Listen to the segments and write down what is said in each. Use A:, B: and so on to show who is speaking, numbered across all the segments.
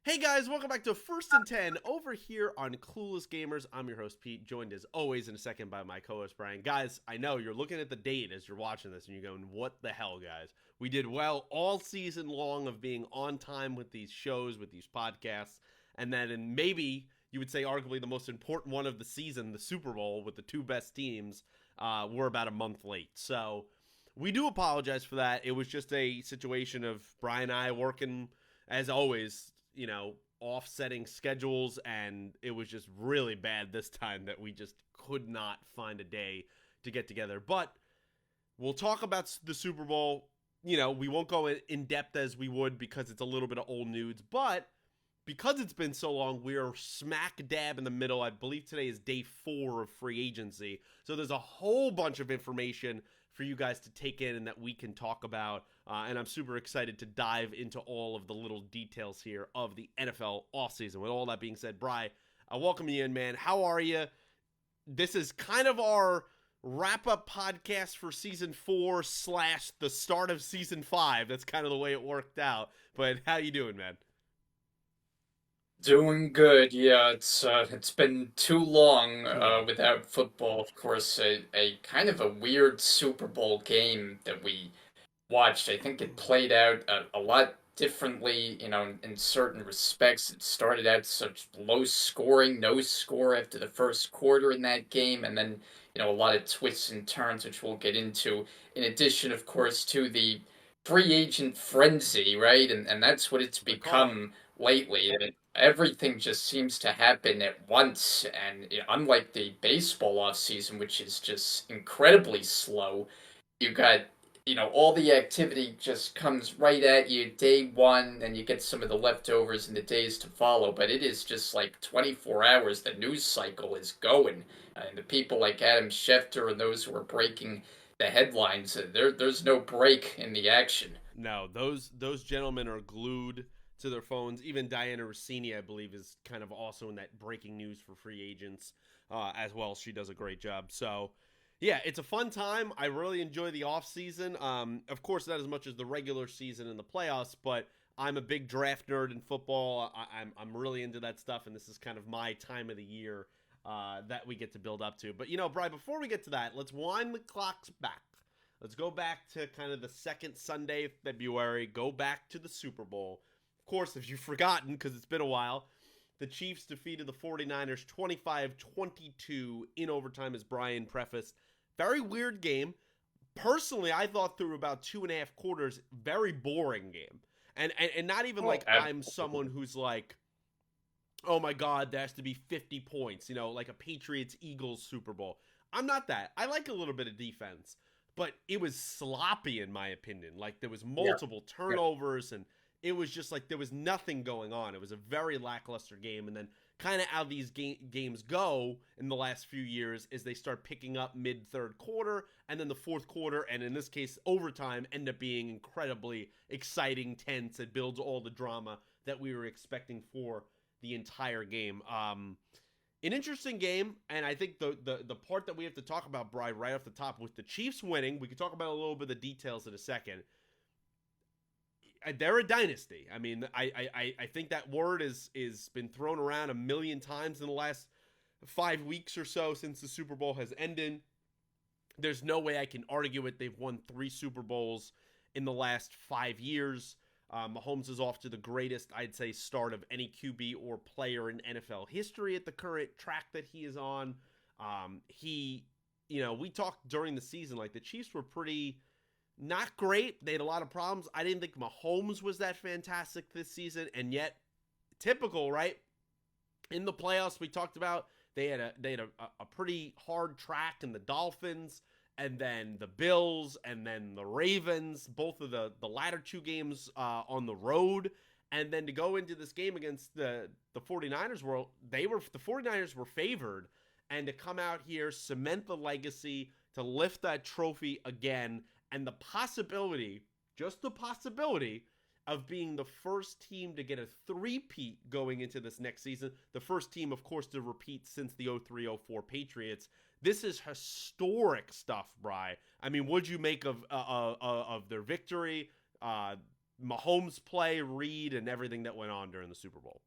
A: Hey guys, welcome back to First and 10 over here on Clueless Gamers. I'm your host Pete, joined as always in a second by my co-host Brian. Guys, I know you're looking at the date as you're watching this and you're going, what the hell, guys? We did well all season long of being on time with these shows, with these podcasts, and then in maybe you would say arguably the most important one of the season, the Super Bowl with the two best teams, we're about a month late. So we do apologize for that. It was just a situation of Brian and I working as always, offsetting schedules, and it was just really bad this time that we just could not find a day to get together. But we'll talk about the Super Bowl. We won't go in depth as we would because it's a little bit of old news, but because it's been so long, we are smack dab in the middle. I believe today is day 4 of free agency. So there's a whole bunch of information for you guys to take in and that we can talk about. And I'm super excited to dive into all of the little details here of the NFL offseason. With all that being said, Bri, I welcome you in, man. How are you? This is kind of our wrap-up podcast for season 4 / the start of season 5. That's kind of the way it worked out. But how you doing, man?
B: Doing good, yeah. It's been too long
A: Too long.
B: without football. Of course, a kind of a weird Super Bowl game that we watched. I think it played out a lot differently, in certain respects. It started out such low scoring, no score after the first quarter in that game, and then a lot of twists and turns, which we'll get into. In addition, of course, to the free agent frenzy, right? And that's what it's
A: That's what they call it.
B: become lately. And everything just seems to happen at once. And unlike the baseball off season, which is just incredibly slow, you got all the activity just comes right at you day one, and you get some of the leftovers in the days to follow. But it is just like 24 hours. The news cycle is going, and the people like Adam Schefter and those who are breaking the headlines, there's no break in the action.
A: No, those gentlemen are glued to their phones. Even Diana Rossini, I believe, is kind of also in that breaking news for free agents as well. She does a great job. So, yeah, it's a fun time. I really enjoy the off season. Of course, not as much as the regular season and the playoffs, but I'm a big draft nerd in football. I'm really into that stuff, and this is kind of my time of the year that we get to build up to. But Brian, before we get to that, let's wind the clocks back. Let's go back to kind of the second Sunday of February. Go back to the Super Bowl. Of course, if you've forgotten, because it's been a while, the Chiefs defeated the 49ers 25-22 in overtime, as Brian prefaced. Very weird game. Personally, I thought through about 2.5 quarters, very boring game. And not even
B: Oh,
A: like I'm someone who's like, oh my God, there has to be 50 points, like a Patriots Eagles Super Bowl. I'm not that. I like a little bit of defense, but it was sloppy in my opinion. Like there was
B: yeah.
A: multiple turnovers and it was just like there was nothing going on. It was a very lackluster game. And then kind of how these games go in the last few years is they start picking up mid third quarter and then the fourth quarter, and in this case, overtime, end up being incredibly exciting, tense. It builds all the drama that we were expecting for the entire game. An interesting game, and I think the part that we have to talk about, Bri, right off the top, with the Chiefs winning, we can talk about a little bit of the details in a second. They're a dynasty. I mean, I think that word is been thrown around a million times in the last 5 weeks or so since the Super Bowl has ended. There's no way I can argue it. They've won 3 Super Bowls in the last 5 years. Mahomes is off to the greatest, I'd say, start of any QB or player in NFL history at the current track that he is on. We talked during the season, like the Chiefs were pretty not great. They had a lot of problems. I didn't think Mahomes was that fantastic this season, and yet, typical, right? In the playoffs, we talked about they had a pretty hard track in the Dolphins, and then the Bills, and then the Ravens, both of the latter 2 games on the road. And then to go into this game against the 49ers, the 49ers were favored, and to come out here, cement the legacy, to lift that trophy again, and the possibility, just the possibility, of being the first team to get a three-peat going into this next season. The first team, of course, to repeat since the 03-04 Patriots. This is historic stuff, Bri. I mean, what'd you make of their victory? Mahomes play, Reed, and everything that went on during the Super Bowl.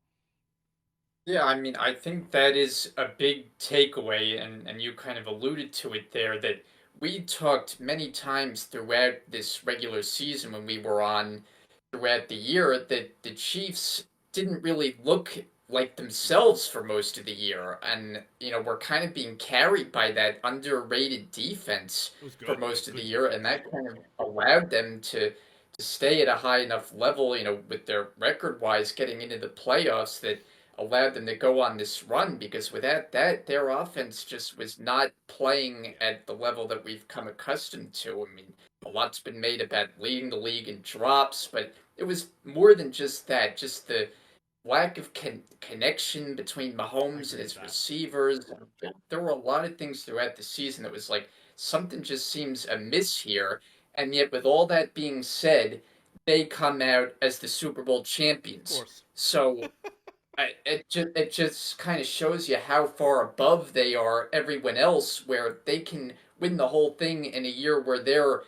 B: Yeah, I mean, I think that is a big takeaway, and you kind of alluded to it there that we talked many times throughout this regular season when we were on throughout the year that the Chiefs didn't really look like themselves for most of the year, and we're kind of being carried by that underrated defense
A: It was
B: for
A: good. It was
B: most of the
A: good
B: year,
A: defense.
B: and that kind of allowed them to stay at a high enough level, with their record wise getting into the playoffs that allowed them to go on this run because without that, their offense just was not playing
A: Yeah,
B: at the level that we've come accustomed to. I mean, a lot's been made about leading the league in drops, but it was more than just that, just the lack of connection between
A: I
B: Mahomes and
A: agree with
B: his
A: that.
B: receivers. There were a lot of things throughout the season that was like something just seems amiss here. And yet, with all that being said, they come out as the Super Bowl
A: Of
B: champions.
A: course.
B: So it just kind of shows you how far above they are everyone else, where they can win the whole thing in a year where they're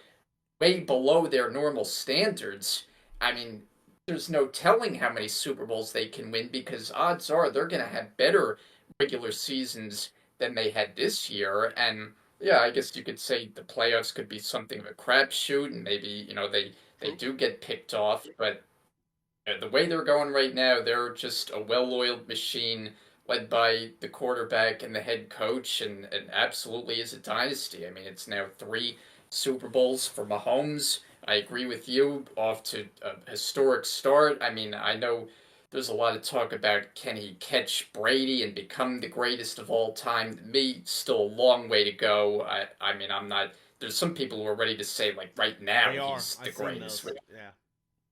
B: way below their normal standards. I mean, there's no telling how many Super Bowls they can win because odds are they're going to have better regular seasons than they had this year. And yeah, I guess you could say the playoffs could be something of a crapshoot, and maybe they
A: True.
B: do get picked off, but the way they're going right now, they're just a well-oiled machine led by the quarterback and the head coach, and absolutely is a dynasty. I mean, it's now three Super Bowls for Mahomes. I agree with you, off to a historic start. I mean, I know there's a lot of talk about can he catch Brady and become the greatest of all time. Me, still a long way to go. I mean, I'm not. There's some people who are ready to say like right now
A: They are.
B: he's the
A: I've seen
B: greatest.
A: those. Yeah.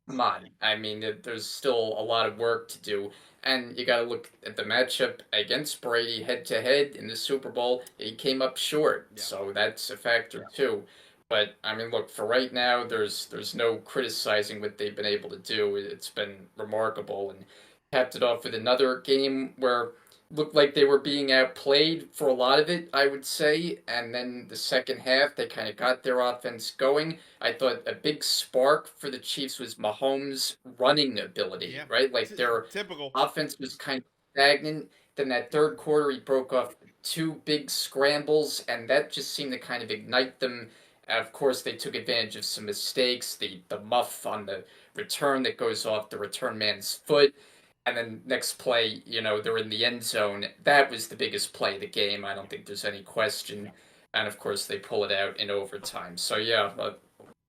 B: Come on. I mean, there's still a lot of work to do. And you got to look at the matchup against Brady head to head in the Super Bowl. He came up short,
A: Yeah.
B: so that's a factor too. But I mean, look, for right now, there's no criticizing what they've been able to do. It's been remarkable, and capped it off with another game where looked like they were being outplayed for a lot of it, I would say. And then the second half, they kind of got their offense going. I thought a big spark for the Chiefs was Mahomes' running ability,
A: Yeah.
B: right? Like their
A: Typical.
B: offense was kind of stagnant. Then that third quarter, he broke off two big scrambles, and that just seemed to kind of ignite them. Of course, they took advantage of some mistakes. The muff on the return that goes off the return man's foot, and then next play, they're in the end zone. That was the biggest play of the game. I don't think there's any question. And of course, they pull it out in overtime. So yeah, a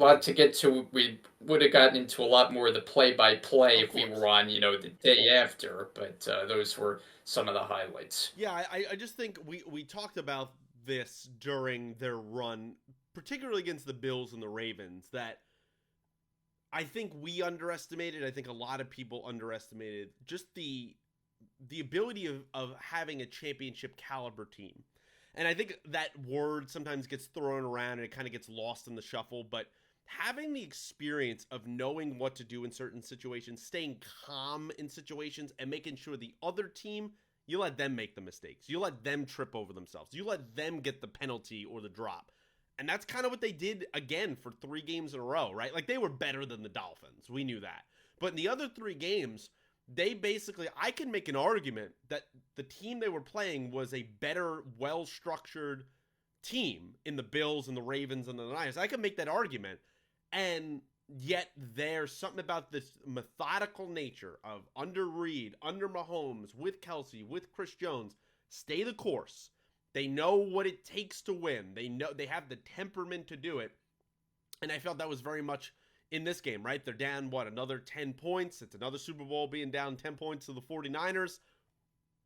B: lot to get to. We would have gotten into a lot more of the play-by-play
A: Of
B: if we
A: course.
B: were on, the day after. But those were some of the highlights.
A: Yeah, I just think we talked about this during their run, particularly against the Bills and the Ravens, that I think we underestimated. I think a lot of people underestimated just the ability of having a championship caliber team. And I think that word sometimes gets thrown around and it kind of gets lost in the shuffle, but having the experience of knowing what to do in certain situations, staying calm in situations, and making sure the other team, you let them make the mistakes. You let them trip over themselves. You let them get the penalty or the drop. And that's kind of what they did again for 3 games in a row, right? Like they were better than the Dolphins. We knew that. But in the other 3 games, they basically, I can make an argument that the team they were playing was a better, well structured team in the Bills and the Ravens and the Niners. I can make that argument. And yet there's something about this methodical nature of under Reed, under Mahomes, with Kelsey, with Chris Jones, stay the course. They know what it takes to win. They know they have the temperament to do it. And I felt that was very much in this game, right? They're down, what, another 10 points? It's another Super Bowl being down 10 points to the 49ers.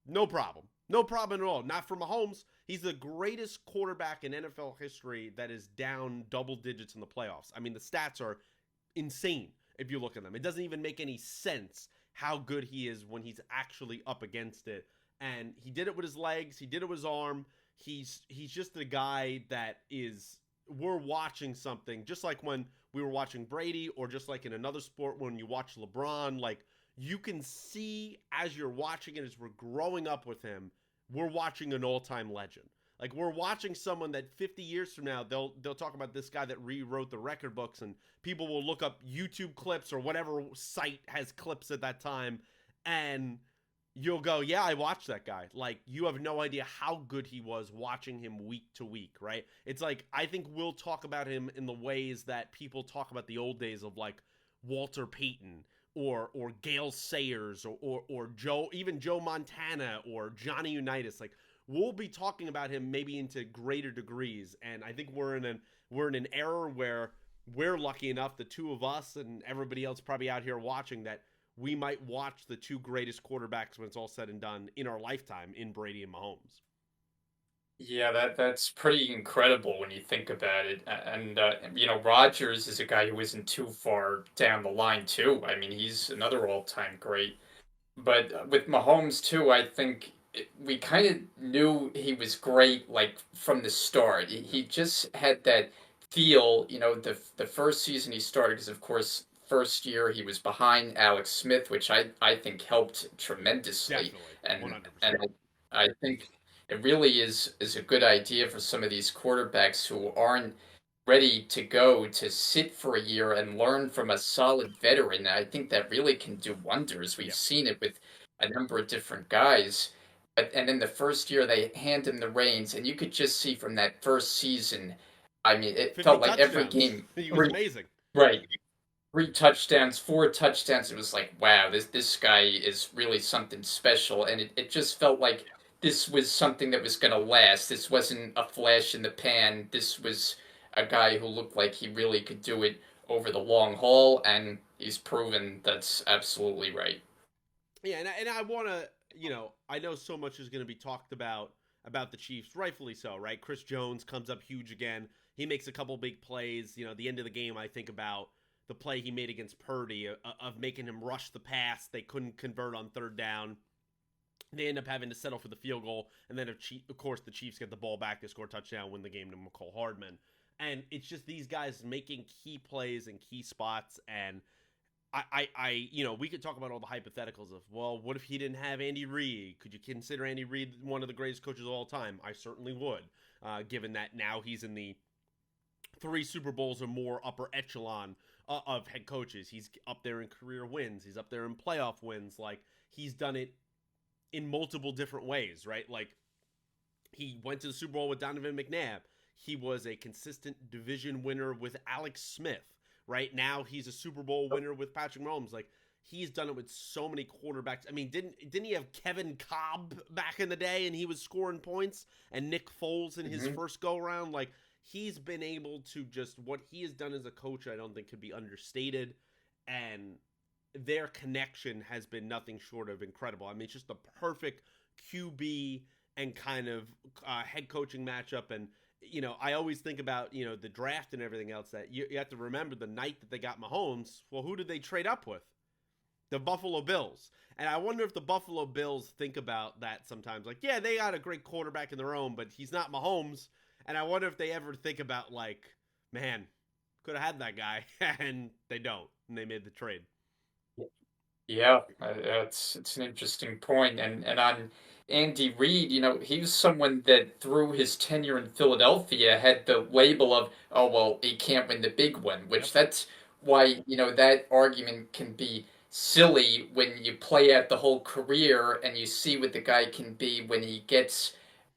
A: No problem. No problem at all. Not for Mahomes. He's the greatest quarterback in NFL history that is down double digits in the playoffs. I mean, the stats are insane if you look at them. It doesn't even make any sense how good he is when he's actually up against it. And he did it with his legs. He did it with his arm. He's just a guy that is, we're watching something just like when we were watching Brady, or just like in another sport when you watch LeBron. Like, you can see as you're watching it, as we're growing up with him, we're watching an all-time legend. Like we're watching someone that 50 years from now they'll talk about this guy that rewrote the record books, and people will look up YouTube clips or whatever site has clips at that time, and you'll go, yeah, I watched that guy. Like you have no idea how good he was watching him week to week, right? It's like I think we'll talk about him in the ways that people talk about the old days of like Walter Payton or Gale Sayers or Joe Montana or Johnny Unitas. Like we'll be talking about him maybe into greater degrees, and I think we're in an era where we're lucky enough, the two of us and everybody else probably out here watching, that we might watch the two greatest quarterbacks when it's all said and done in our lifetime in Brady and Mahomes.
B: Yeah, that's pretty incredible when you think about it. And you know, Rodgers is a guy who isn't too far down the line too. I mean, he's another all-time great. But with Mahomes too, I think we kind of knew he was great like from the start. He just had that feel, you know, the first season he started, because of course first year he was behind Alex Smith, which I think helped tremendously.
A: Definitely,
B: And
A: 100%.
B: I think it really is a good idea for some of these quarterbacks who aren't ready to go to sit for a year and learn from a solid veteran. I think that really can do wonders. We've
A: Yep.
B: seen it with a number of different guys. And in the first year, they hand him the reins, and you could just see from that first season, I mean, it
A: 50
B: felt like every
A: touchdowns.
B: game,
A: He was amazing.
B: right, 3 touchdowns, 4 touchdowns. It was like, wow, this guy is really something special, and it just felt like this was something that was going to last. This wasn't a flash in the pan. This was a guy who looked like he really could do it over the long haul, and he's proven that's absolutely right.
A: Yeah, and I want to, I know so much is going to be talked about the Chiefs, rightfully so, right? Chris Jones comes up huge again. He makes a couple big plays. You know, the end of the game, I think about the play he made against Purdy of making him rush the pass. They couldn't convert on third down. They end up having to settle for the field goal, and then of course the Chiefs get the ball back, they score a touchdown, win the game to McCall Hardman. And it's just these guys making key plays in key spots, and we could talk about all the hypotheticals of, well, what if he didn't have Andy Reid? Could you consider Andy Reid one of the greatest coaches of all time? I certainly would, given that now he's in the 3 Super Bowls or more upper echelon of head coaches. He's up there in career wins. He's up there in playoff wins. Like he's done it in multiple different ways, right? Like he went to the Super Bowl with Donovan McNabb. He was a consistent division winner with Alex Smith. Right now, he's a Super Bowl winner with Patrick Mahomes. Like he's done it with so many quarterbacks. I mean, didn't he have Kevin Cobb back in the day, and he was scoring points, and Nick Foles in his
B: Hmm.
A: first go around? Like he's been able to just what he has done as a coach. I don't think could be understated, and their connection has been nothing short of incredible. I mean, it's just the perfect QB and kind of head coaching matchup. And I always think about the draft and everything else. That you have to remember the night that they got Mahomes. Well, who did they trade up with? The Buffalo Bills. And I wonder if the Buffalo Bills think about that sometimes. Like, yeah, they got a great quarterback in their own, but he's not Mahomes. And I wonder if they ever think about like, man, could have had that guy, and they don't, and they made the trade.
B: Yeah, it's an interesting point, and on Andy Reid, you know, he was someone that through his tenure in Philadelphia had the label of, oh well, he can't win the big one,
A: Yep.
B: which that's why, you know, that argument can be silly when you play out the whole career and you see what the guy can be when he gets,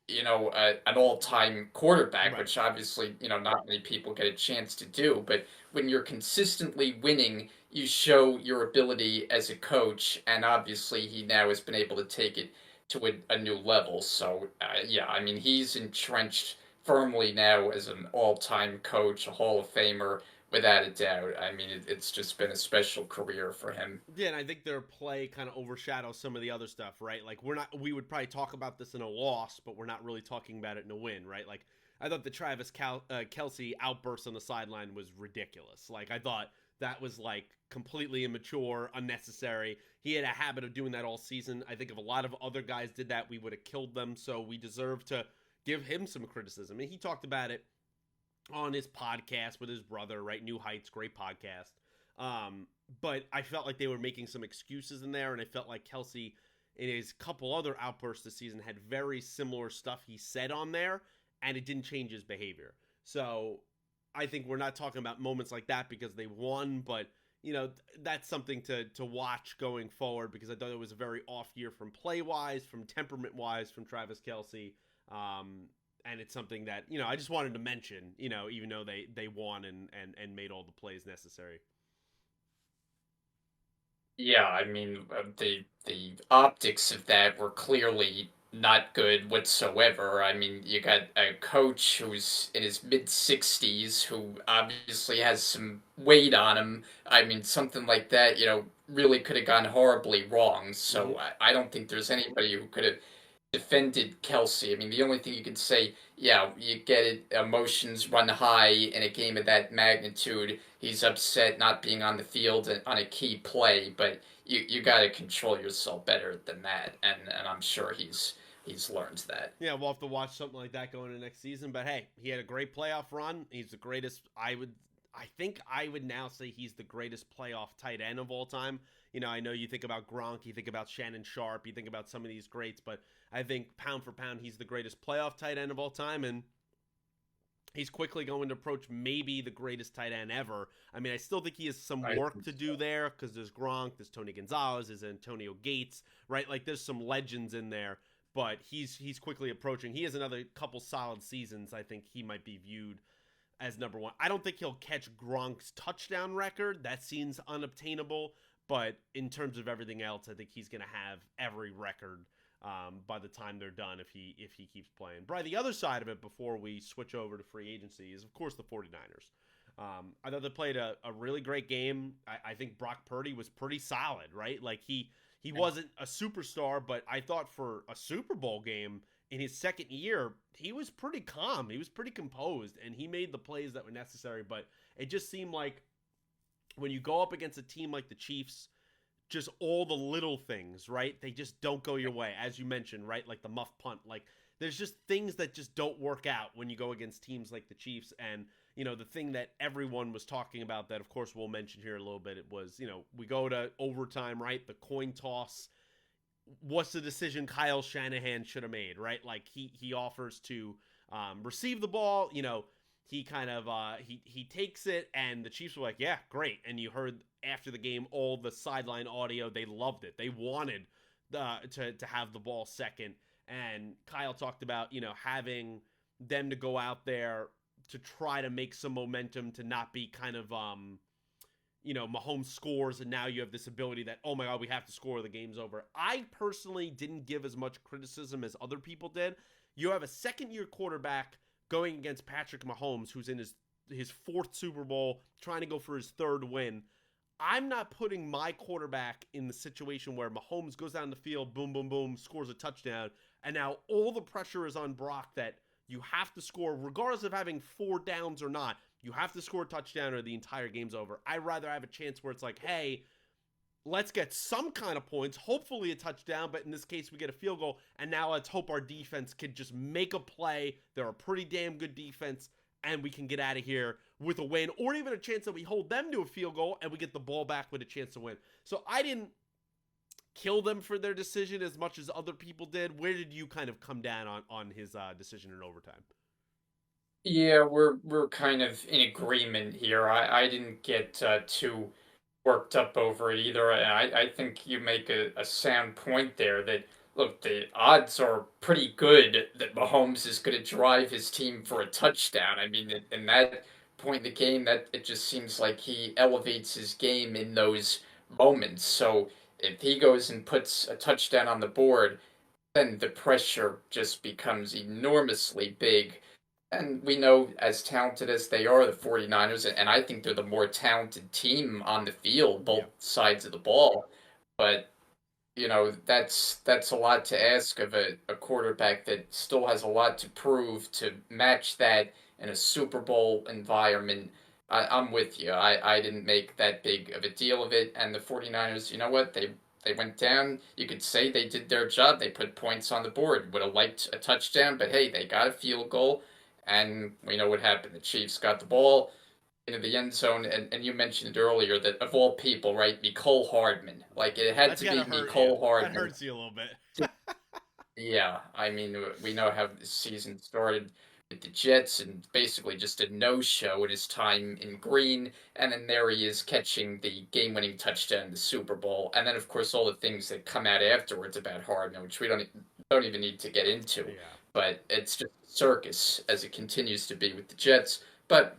B: you know, an all-time quarterback,
A: Right.
B: which obviously, you know, not many people get a chance to do, but when you're consistently winning, you show your ability as a coach, and obviously he now has been able to take it to a new level. So, yeah, I mean, he's entrenched firmly now as an all-time coach, a Hall of Famer, without a doubt. I mean, it's just been a special career for him.
A: Yeah, and I think their play kind of overshadows some of the other stuff, right? Like we would probably talk about this in a loss, but we're not really talking about it in a win, right? Like I thought the Kelsey outburst on the sideline was ridiculous. Like I thought that was like completely immature, unnecessary. He had a habit of doing that all season. I think if a lot of other guys did that, we would have killed them. So we deserve to give him some criticism. And he talked about it on his podcast with his brother, right? New Heights, great podcast. But I felt like they were making some excuses in there, and I felt like Kelsey, in his couple other outbursts this season had very similar stuff he said on there, and it didn't change his behavior. So I think we're not talking about moments like that because they won, but that's something to watch going forward, because I thought it was a very off year from play wise, from temperament wise, from Travis Kelce. And it's something that I just wanted to mention, even though they won and made all the plays necessary.
B: Yeah, I mean, the optics of that were clearly not good whatsoever. I mean, you got a coach who's in his mid 60s who obviously has some weight on him. I mean, something like that, really could have gone horribly wrong.
A: Mm-hmm.
B: So I don't think there's anybody who could have defended Kelsey. I mean, the only thing you could say, yeah, you get it, emotions run high in a game of that magnitude. He's upset not being on the field on a key play, but you got to control yourself better than that, and I'm sure he's learned that.
A: Yeah, we'll have to watch something like that going into next season. But hey, he had a great playoff run. He's the greatest. I think I would now say he's the greatest playoff tight end of all time. I know you think about Gronk, you think about Shannon Sharp, you think about some of these greats, but I think pound for pound, he's the greatest playoff tight end of all time, and he's quickly going to approach maybe the greatest tight end ever. I mean, I still think he has some
B: I
A: work
B: think
A: to do
B: so.
A: there, because there's Gronk, there's Tony Gonzalez, there's Antonio Gates, right? Like, there's some legends in there, but he's quickly approaching. He has another couple solid seasons. I think he might be viewed as number one. I don't think he'll catch Gronk's touchdown record. That seems unobtainable. But in terms of everything else, I think he's going to have every record by the time they're done if he keeps playing. Brian, the other side of it before we switch over to free agency is, of course, the 49ers. I thought they played a really great game. I think Brock Purdy was pretty solid, right? Like, he wasn't a superstar, but I thought for a Super Bowl game in his second year, he was pretty calm. He was pretty composed, and he made the plays that were necessary. But it just seemed like when you go up against a team like the Chiefs, just all the little things, right? They just don't go your way, as you mentioned, right? Like the muff punt. Like, there's just things that just don't work out when you go against teams like the Chiefs. And the thing that everyone was talking about, that of course we'll mention here a little bit, it was, we go to overtime, right? The coin toss. What's the decision Kyle Shanahan should have made, right? Like, he offers to receive the ball. He kind of he takes it, and the Chiefs were like, yeah, great. And you heard after the game all the sideline audio. They loved it. They wanted to have the ball second. And Kyle talked about having them to go out there to try to make some momentum, to not be kind of Mahomes scores and now you have this ability that, oh my God, we have to score, the game's over. I personally didn't give as much criticism as other people did. You have a second-year quarterback going against Patrick Mahomes, who's in his fourth Super Bowl, trying to go for his third win. I'm not putting my quarterback in the situation where Mahomes goes down the field, boom, boom, boom, scores a touchdown, and now all the pressure is on Brock that you have to score, regardless of having 4 downs or not. You have to score a touchdown or the entire game's over. I'd rather have a chance where it's like, hey, let's get some kind of points, hopefully a touchdown, but in this case we get a field goal, and now let's hope our defense can just make a play. They're a pretty damn good defense, and we can get out of here with a win, or even a chance that we hold them to a field goal and we get the ball back with a chance to win. So I didn't kill them for their decision as much as other people did. Where did you kind of come down on his decision in overtime?
B: Yeah, we're kind of in agreement here. I didn't get too worked up over it either. And I think you make a sound point there that, look, the odds are pretty good that Mahomes is going to drive his team for a touchdown. I mean, in that point in the game, that it just seems like he elevates his game in those moments. So if he goes and puts a touchdown on the board, then the pressure just becomes enormously big. And we know, as talented as they are, the 49ers, and I think they're the more talented team on the field, both
A: Yeah.
B: sides of the ball. But, that's a lot to ask of a quarterback that still has a lot to prove to match that in a Super Bowl environment. I'm with you. I didn't make that big of a deal of it. And the 49ers, you know what? They went down. You could say they did their job. They put points on the board. Would have liked a touchdown, but hey, they got a field goal. And we know what happened. The Chiefs got the ball. into the end zone, and you mentioned earlier that of all people, right, Nicole Hardman. Like it had
A: That's
B: to
A: gotta
B: be
A: hurt you.
B: Nicole
A: That
B: Hardman.
A: hurts you a little bit.
B: Yeah, I mean, we know how the season started with the Jets and basically just a no-show in his time in Green, and then there he is catching the game-winning touchdown in the Super Bowl, and then of course all the things that come out afterwards about Hardman, which we don't even need to get into,
A: Yeah.
B: but it's just a circus as it continues to be with the Jets. But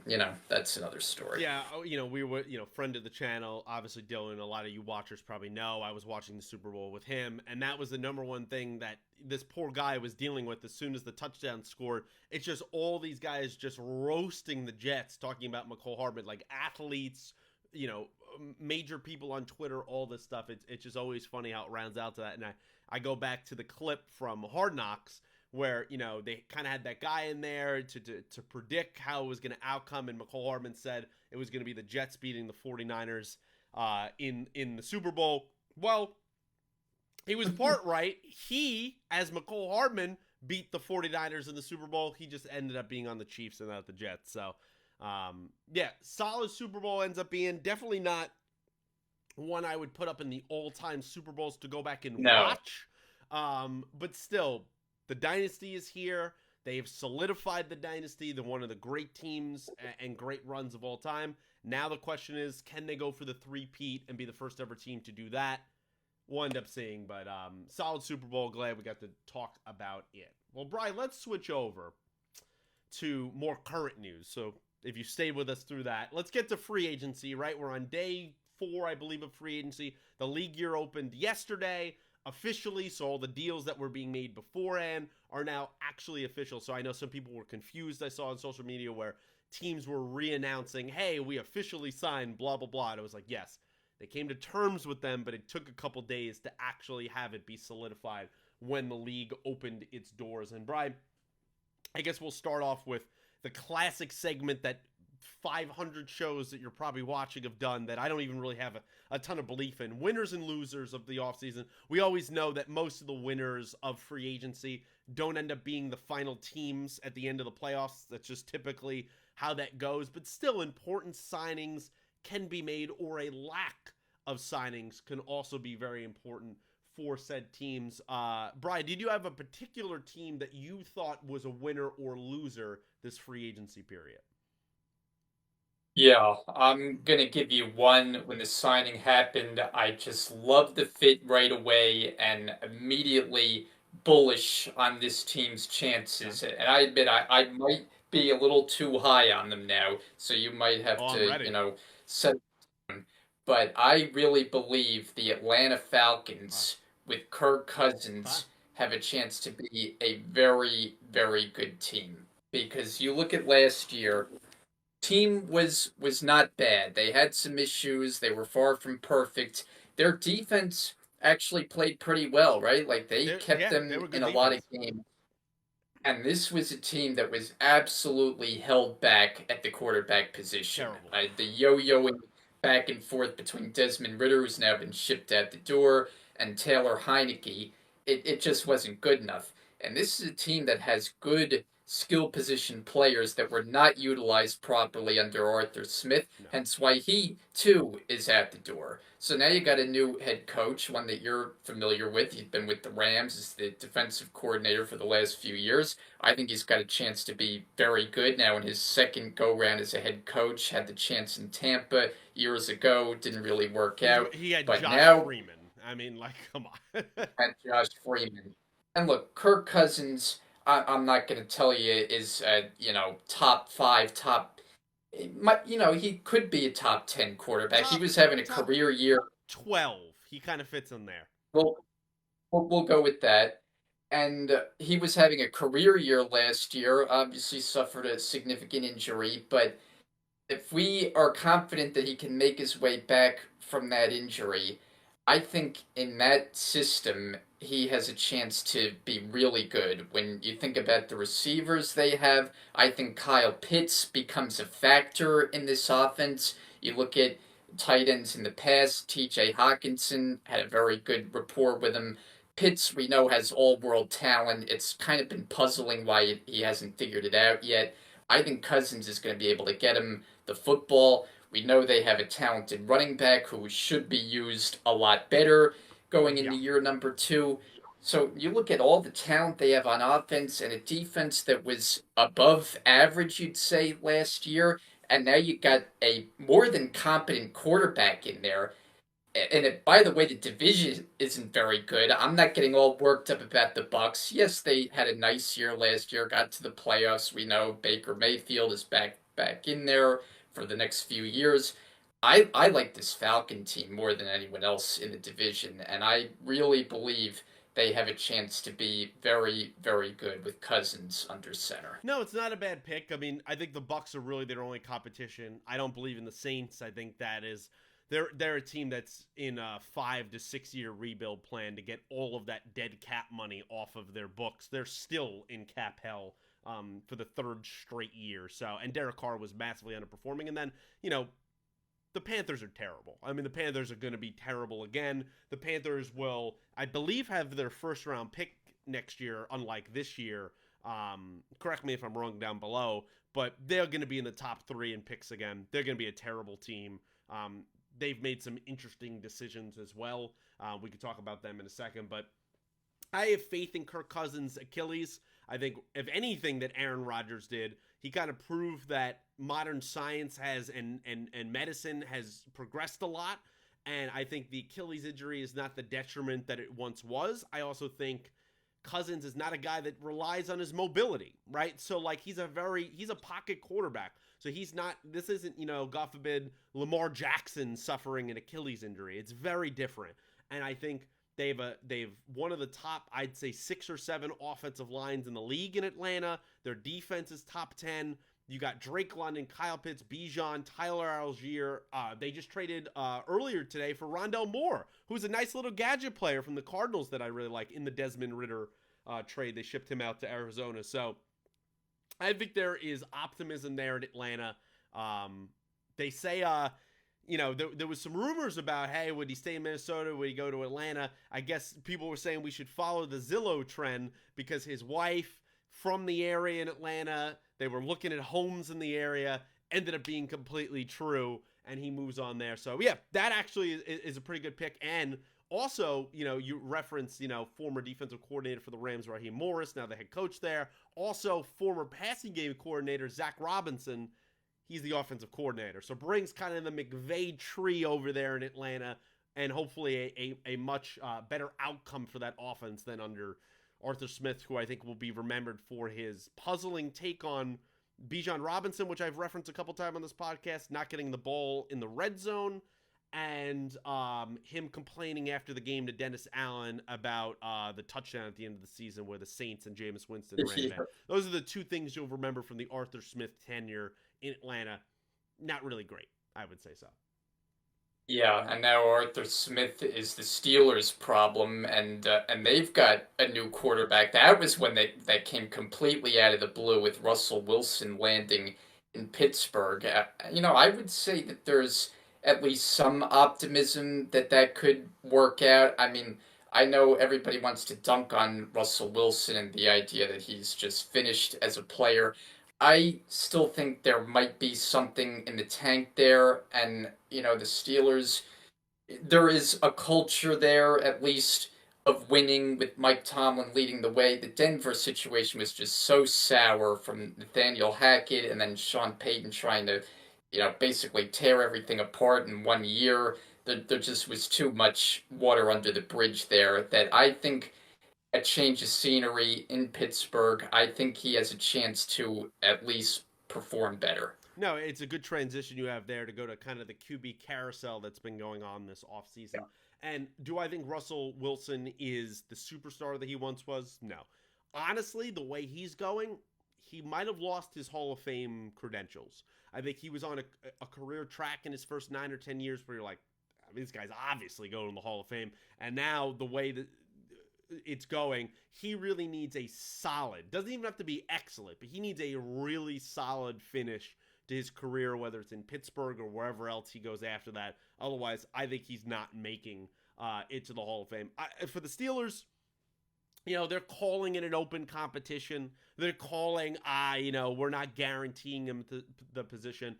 B: that's another story.
A: Yeah, we were, friend of the channel. Obviously, Dylan, a lot of you watchers probably know I was watching the Super Bowl with him, and that was the number one thing that this poor guy was dealing with as soon as the touchdown scored. It's just all these guys just roasting the Jets, talking about McCole Hardman, like athletes, you know, major people on Twitter, all this stuff. It's just always funny how it rounds out to that. And I go back to the clip from Hard Knocks where they kind of had that guy in there to predict how it was going to outcome, and McCole Hardman said it was going to be the Jets beating the 49ers in the Super Bowl. Well, he was part right. He, as McCole Hardman, beat the 49ers in the Super Bowl. He just ended up being on the Chiefs and not the Jets. So, yeah, solid Super Bowl ends up being. Definitely not one I would put up in the all-time Super Bowls to go back and
B: No.
A: watch. But still, the dynasty is here. They have solidified the dynasty. They're one of the great teams and great runs of all time. Now the question is, can they go for the three-peat and be the first ever team to do that? We'll end up seeing, but solid Super Bowl. Glad we got to talk about it. Well, Brian, let's switch over to more current news. So if you stayed with us through that, let's get to free agency, right? We're on day 4, I believe, of free agency. The league year opened yesterday officially, so all the deals that were being made beforehand are now actually official. So I know some people were confused, I saw on social media, where teams were re-announcing, hey, we officially signed blah, blah, blah. And I was like, yes, they came to terms with them, but it took a couple days to actually have it be solidified when the league opened its doors. And Brian, I guess we'll start off with the classic segment that 500 shows that you're probably watching have done that I don't even really have a ton of belief in. Winners and losers of the offseason. We always know that most of the winners of free agency don't end up being the final teams at the end of the playoffs. That's just typically how that goes. But still, important signings can be made, or a lack of signings can also be very important for said teams. Brian, did you have a particular team that you thought was a winner or loser this free agency period?
B: Yeah, I'm gonna give you one. When the signing happened, I just loved the fit right away and immediately bullish on this team's
A: Okay.
B: chances. And I admit I might be a little too high on them now, so you might have
A: Oh, I'm
B: to,
A: ready.
B: set. But I really believe the Atlanta
A: Wow.
B: Falcons with Kirk
A: Okay.
B: Cousins have a chance to be a very, very good team. Because you look at last year, team was not bad. They had some issues. They were far from perfect. Their defense actually played pretty well, right? Like they kept
A: They
B: them
A: were good
B: in a lot of
A: defense.
B: games. And this was a team that was absolutely held back at the quarterback position.
A: Terrible.
B: The yo-yoing back and forth between Desmond Ritter, who's now been shipped out the door, and Taylor Heineke, it just wasn't good enough. And this is a team that has good skill position players that were not utilized properly under Arthur Smith,
A: No.
B: hence why he, too, is at the door. So now you got a new head coach, one that you're familiar with. He's been with the Rams as the defensive coordinator for the last few years. I think he's got a chance to be very good now in his second go round as a head coach. Had the chance in Tampa years ago, didn't really work out.
A: He had
B: But
A: Josh
B: now
A: Freeman. I mean, like, come on.
B: at Josh Freeman. And look, Kirk Cousins, I'm not going to tell you is top five, top. He could be a top 10 quarterback. He
A: top
B: was having a
A: top
B: career year.
A: 12. He kind of fits in there.
B: Well, we'll go with that. And he was having a career year last year. Obviously, suffered a significant injury, but if we are confident that he can make his way back from that injury, I think in that system he has a chance to be really good. When you think about the receivers they have, I think Kyle Pitts becomes a factor in this offense. You look at tight ends in the past, TJ Hawkinson had a very good rapport with him. Pitts, we know, has all world talent. It's kind of been puzzling why he hasn't figured it out yet. I think Cousins is going to be able to get him the football. We know they have a talented running back who should be used a lot better going
A: Yeah.
B: into year number two. So you look at all the talent they have on offense and a defense that was above average, you'd say, last year. And now you got a more than competent quarterback in there. And by the way, the division isn't very good. I'm not getting all worked up about the Bucks. Yes, they had a nice year last year, got to the playoffs. We know Baker Mayfield is back in there for the next few years. I like this Falcon team more than anyone else in the division, and I really believe they have a chance to be very, very good with Cousins under center.
A: No, it's not a bad pick. I mean, I think the Bucks are really their only competition. I don't believe in the Saints. I think that is they're a team that's in a 5 to 6 year rebuild plan to get all of that dead cap money off of their books. They're still in cap hell for the third straight year. So, and Derek Carr was massively underperforming. And then, you know, the Panthers are terrible. I mean, the Panthers are going to be terrible again. The Panthers will, I believe, have their first round pick next year, unlike this year. Correct me if I'm wrong down below, but they're going to be in the top 3 in picks again. They're going to be a terrible team. They've made some interesting decisions as well. We could talk about them in a second, but I have faith in Kirk Cousins' Achilles. I think, if anything, that Aaron Rodgers did, he kind of proved that modern science has and medicine has progressed a lot. And I think the Achilles injury is not the detriment that it once was. I also think Cousins is not a guy that relies on his mobility, right? So, like, he's a pocket quarterback. So he's not, this isn't, God forbid, Lamar Jackson suffering an Achilles injury. It's very different. And I think they've one of the top, I'd say, 6 or 7 offensive lines in the league in Atlanta. Their defense is top 10. You got Drake London, Kyle Pitts, Bijan, Tyler Algier. They just traded earlier today for Rondell Moore, who's a nice little gadget player from the Cardinals that I really like in the Desmond Ridder trade. They shipped him out to Arizona. So I think there is optimism there in Atlanta. They say, there was some rumors about, hey, would he stay in Minnesota? Would he go to Atlanta? I guess people were saying we should follow the Zillow trend because his wife from the area in Atlanta, they were looking at homes in the area, ended up being completely true, and he moves on there. So, yeah, that actually is a pretty good pick. And also, you reference, former defensive coordinator for the Rams, Raheem Morris, now the head coach there. Also, former passing game coordinator, Zach Robinson. He's the offensive coordinator. So brings kind of the McVay tree over there in Atlanta, and hopefully a much better outcome for that offense than under Arthur Smith, who I think will be remembered for his puzzling take on Bijan Robinson, which I've referenced a couple times on this podcast, not getting the ball in the red zone, and him complaining after the game to Dennis Allen about the touchdown at the end of the season where the Saints and Jameis Winston ran back. Those are the 2 things you'll remember from the Arthur Smith tenure in Atlanta. Not really great, I would say so.
B: Yeah, and now Arthur Smith is the Steelers' problem, and they've got a new quarterback. That was when that came completely out of the blue with Russell Wilson landing in Pittsburgh. I would say that there's at least some optimism that could work out. I mean, I know everybody wants to dunk on Russell Wilson and the idea that he's just finished as a player. I still think there might be something in the tank there, and the Steelers, there is a culture there, at least, of winning with Mike Tomlin leading the way. The Denver situation was just so sour from Nathaniel Hackett and then Sean Payton trying to, basically tear everything apart in 1 year. There just was too much water under the bridge there that I think a change of scenery in Pittsburgh, I think he has a chance to at least perform better.
A: No, it's a good transition you have there to go to kind of the QB carousel that's been going on this offseason. Yeah. And do I think Russell Wilson is the superstar that he once was? No. Honestly, the way he's going, he might have lost his Hall of Fame credentials. I think he was on a career track in his first 9 or 10 years where you're like, I mean, this guy's obviously going to the Hall of Fame. And now the way that it's going, he really needs a solid, doesn't even have to be excellent, but he needs a really solid finish to his career, whether it's in Pittsburgh or wherever else he goes after that. Otherwise, I think he's not making it to the Hall of Fame. For the Steelers, they're calling it an open competition. They're calling, we're not guaranteeing him the position.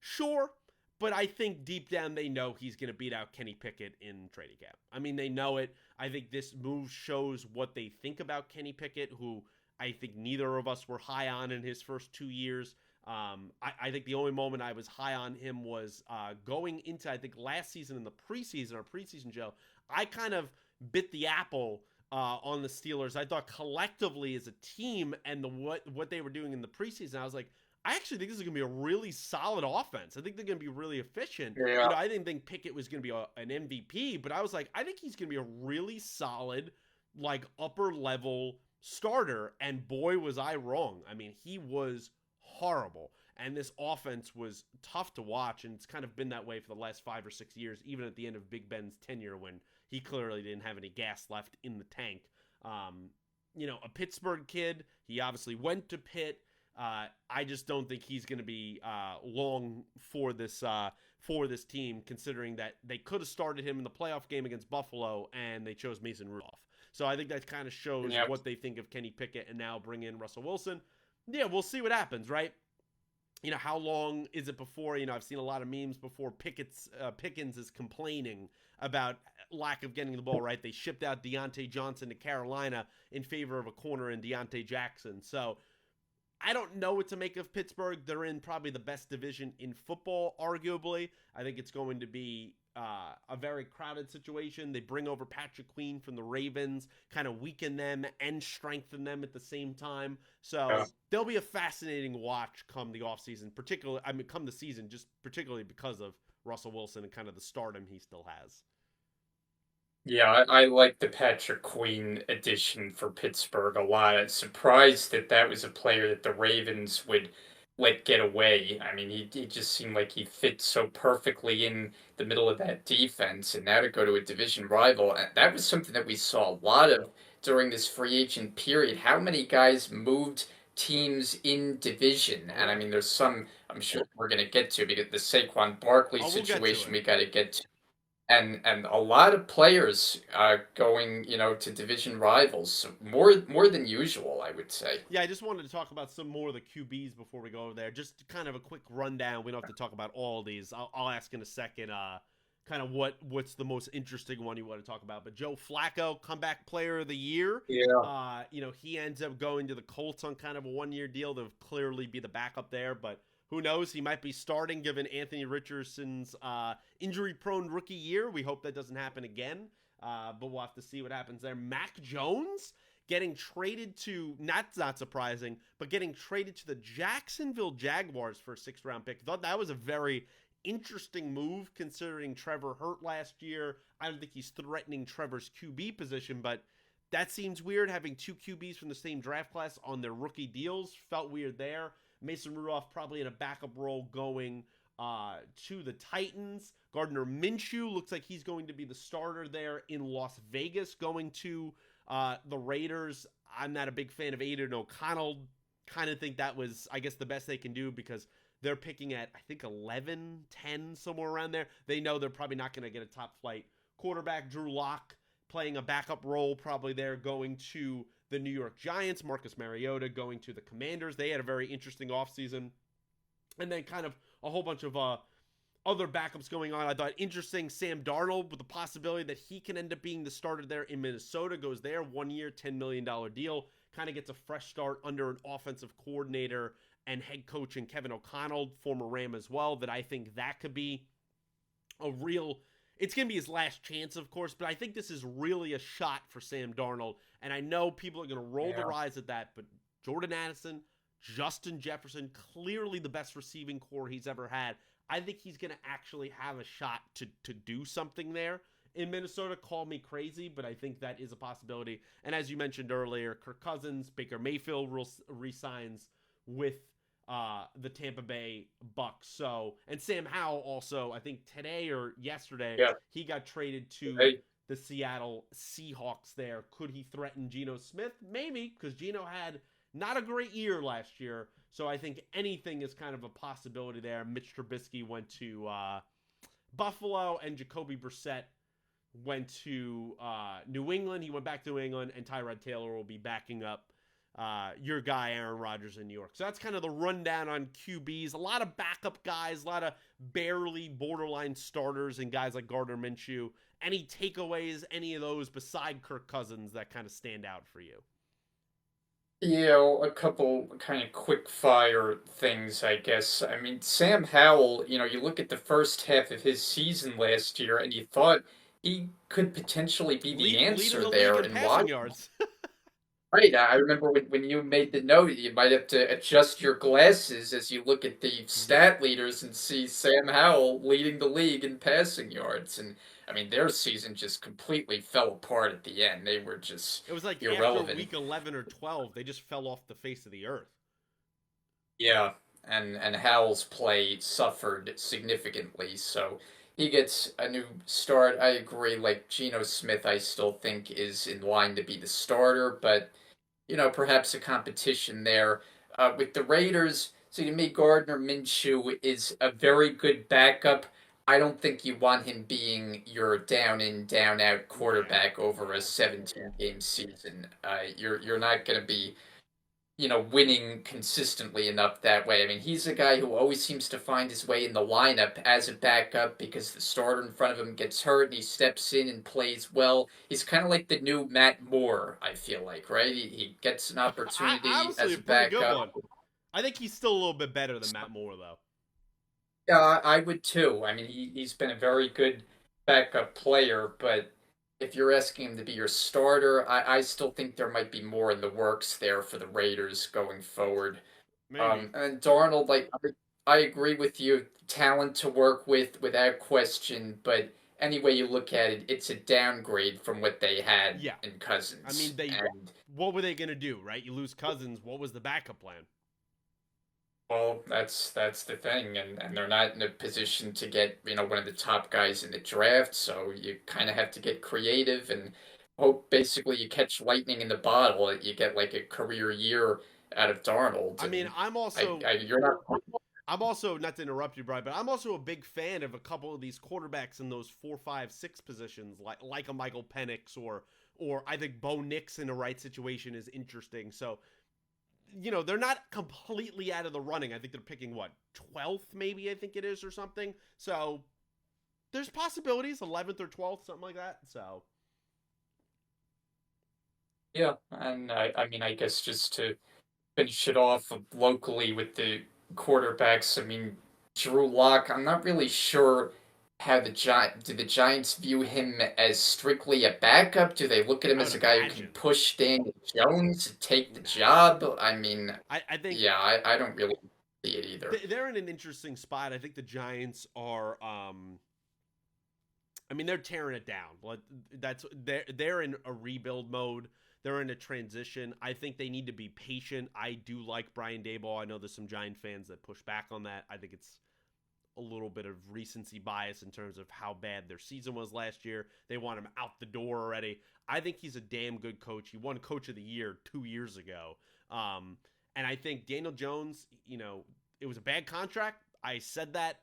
A: Sure, but I think deep down they know he's going to beat out Kenny Pickett in training camp. I mean, they know it. I think this move shows what they think about Kenny Pickett, who I think neither of us were high on in his first 2 years. I think the only moment I was high on him was going into, I think, last season in the preseason, our preseason show. I kind of bit the apple on the Steelers. I thought collectively as a team and what they were doing in the preseason, I was like, I actually think this is going to be a really solid offense. I think they're going to be really efficient.
B: Yeah.
A: I didn't think Pickett was going to be an MVP, but I was like, I think he's going to be a really solid, like upper level starter. And boy, was I wrong. I mean, he was horrible. And this offense was tough to watch. And it's kind of been that way for the last 5 or 6 years, even at the end of Big Ben's tenure when he clearly didn't have any gas left in the tank. A Pittsburgh kid, he obviously went to Pitt. I just don't think he's going to be long for this team, considering that they could have started him in the playoff game against Buffalo and they chose Mason Rudolph. So I think that kind of shows what they think of Kenny Pickett, and now bring in Russell Wilson. Yeah, we'll see what happens, right? How long is it before, I've seen a lot of memes before Pickens is complaining about lack of getting the ball right. They shipped out Deontay Johnson to Carolina in favor of a corner in Deontay Jackson. So I don't know what to make of Pittsburgh. They're in probably the best division in football, arguably. I think it's going to be a very crowded situation. They bring over Patrick Queen from the Ravens, kind of weaken them and strengthen them at the same time. So they'll be a fascinating watch come the offseason, come the season, just particularly because of Russell Wilson and kind of the stardom he still has.
B: Yeah, I like the Patrick Queen addition for Pittsburgh a lot. I'm surprised that was a player that the Ravens would let get away. I mean, he just seemed like he fit so perfectly in the middle of that defense, and now to go to a division rival, that was something that we saw a lot of during this free agent period. How many guys moved teams in division? And I mean, there's some I'm sure we're going to get to, because the Saquon Barkley situation we got to get to. And a lot of players going, to division rivals, more than usual, I would say.
A: Yeah, I just wanted to talk about some more of the QBs before we go over there. Just kind of a quick rundown. We don't have to talk about all of these. I'll ask in a second kind of what's the most interesting one you want to talk about. But Joe Flacco, comeback player of the year.
B: Yeah.
A: He ends up going to the Colts on kind of a 1-year deal to clearly be the backup there, but who knows? He might be starting given Anthony Richardson's injury-prone rookie year. We hope that doesn't happen again, but we'll have to see what happens there. Mac Jones getting traded to, not surprising, but getting traded to the Jacksonville Jaguars for a 6th-round pick. Thought that was a very interesting move considering Trevor hurt last year. I don't think he's threatening Trevor's QB position, but that seems weird, having 2 QBs from the same draft class on their rookie deals. Felt weird there. Mason Rudolph probably in a backup role going to the Titans. Gardner Minshew looks like he's going to be the starter there in Las Vegas, going to the Raiders. I'm not a big fan of Aiden O'Connell. Kind of think that was, I guess, the best they can do because they're picking at, I think, 11, 10, somewhere around there. They know they're probably not going to get a top flight quarterback. Drew Lock playing a backup role probably there, going to the New York Giants. Marcus Mariota going to the Commanders. They had a very interesting offseason. And then kind of a whole bunch of other backups going on. I thought interesting, Sam Darnold with the possibility that he can end up being the starter there in Minnesota. Goes there, 1 year, $10 million deal. Kind of gets a fresh start under an offensive coordinator and head coach in Kevin O'Connell, former Ram as well, that I think that could be a real... It's going to be his last chance, of course, but I think this is really a shot for Sam Darnold. And I know people are going to roll their eyes at that, but Jordan Addison, Justin Jefferson, clearly the best receiving core he's ever had. I think he's going to actually have a shot to do something there in Minnesota. Call me crazy, but I think that is a possibility. And as you mentioned earlier, Kirk Cousins, Baker Mayfield resigns with the Tampa Bay Bucks. So, and Sam Howell also, I think today or yesterday, he got traded to the Seattle Seahawks there. Could he threaten Geno Smith? Maybe, because Geno had not a great year last year. So I think anything is kind of a possibility there. Mitch Trubisky went to Buffalo, and Jacoby Brissett went to New England. He went back to New England, and Tyrod Taylor will be backing up your guy Aaron Rodgers in New York. So that's kind of the rundown on QBs. A lot of backup guys, a lot of barely borderline starters, and guys like Gardner Minshew. Any takeaways, any of those beside Kirk Cousins that kind of stand out for you?
B: Yeah, a couple kind of quick fire things, I guess. I mean, Sam Howell, you look at the first half of his season last year and you thought he could potentially be the
A: Leading
B: answer
A: the league
B: there
A: in
B: in
A: passing
B: Washington.
A: yards.
B: Right. I remember when you made the note, you might have to adjust your glasses as you look at the stat leaders and see Sam Howell leading the league in passing yards. And I mean, their season just completely fell apart at the end. They were just
A: It was like after
B: irrelevant.
A: week 11 or 12, they just fell off the face of the earth.
B: Yeah, and Howell's play suffered significantly, so he gets a new start. I agree. Like Geno Smith, I still think is in line to be the starter, but perhaps a competition there. With the Raiders, so to me, Gardner Minshew is a very good backup. I don't think you want him being your down in, down out
A: Yeah,
B: quarterback over a
A: no.
B: 17 game season. You're not going to be winning consistently enough that way. I mean, he's a guy who always seems to find his way in the lineup as a backup because the starter in front of him gets hurt and he steps in and plays well. He's kind of like the new Matt Moore, I feel like, right? He gets an opportunity
A: Honestly,
B: as
A: a
B: a
A: pretty good
B: backup.
A: one. I think he's still a little bit better than Matt Moore, though.
B: Yeah, I would too. I mean, he's been a very good backup player, but if you're asking him to be your starter, I still think there might be more in the works there for the Raiders going forward.
A: Maybe.
B: And Darnold, like I agree with you, talent to work with without question, but any way you look at it, it's a downgrade from what they had
A: Yeah.
B: in
A: I
B: Cousins.
A: mean, they.
B: And
A: What were they gonna do, right? You lose Cousins. What was the backup plan?
B: well, that's the thing, and they're not in a position to get one of the top guys in the draft, so you kind of have to get creative and hope basically you catch lightning in the bottle, that you get like a career year out of Darnold,
A: I mean,
B: and
A: I'm also
B: you're not.
A: I'm also not to interrupt you, Brian, but I'm also a big fan of a couple of these quarterbacks in those 4, 5, 6 positions, like a Michael Penix or I think Bo Nix in the right situation is interesting. So they're not completely out of the running. I think they're picking what 12th, maybe I think it is or something. So there's possibilities, 11th or 12th, something like that. So
B: Yeah, and I mean, I guess just to finish it off locally with the quarterbacks, I mean, Drew Lock, I'm not really sure how do the Giants view him as strictly a backup? Do they look at him
A: I would
B: as a guy who can
A: imagine.
B: push Daniel Jones to take the
A: Nah,
B: job? I mean,
A: I think
B: yeah, I don't really see it either.
A: they're in an interesting spot. I think the Giants are. I mean, they're tearing it down. That's they're in a rebuild mode. They're in a transition. I think they need to be patient. I do like Brian Daboll. I know there's some Giant fans that push back on that. I think it's a little bit of recency bias in terms of how bad their season was last year. They want him out the door already. I think he's a damn good coach. He won Coach of the Year 2 years ago. And I think Daniel Jones, it was a bad contract. I said that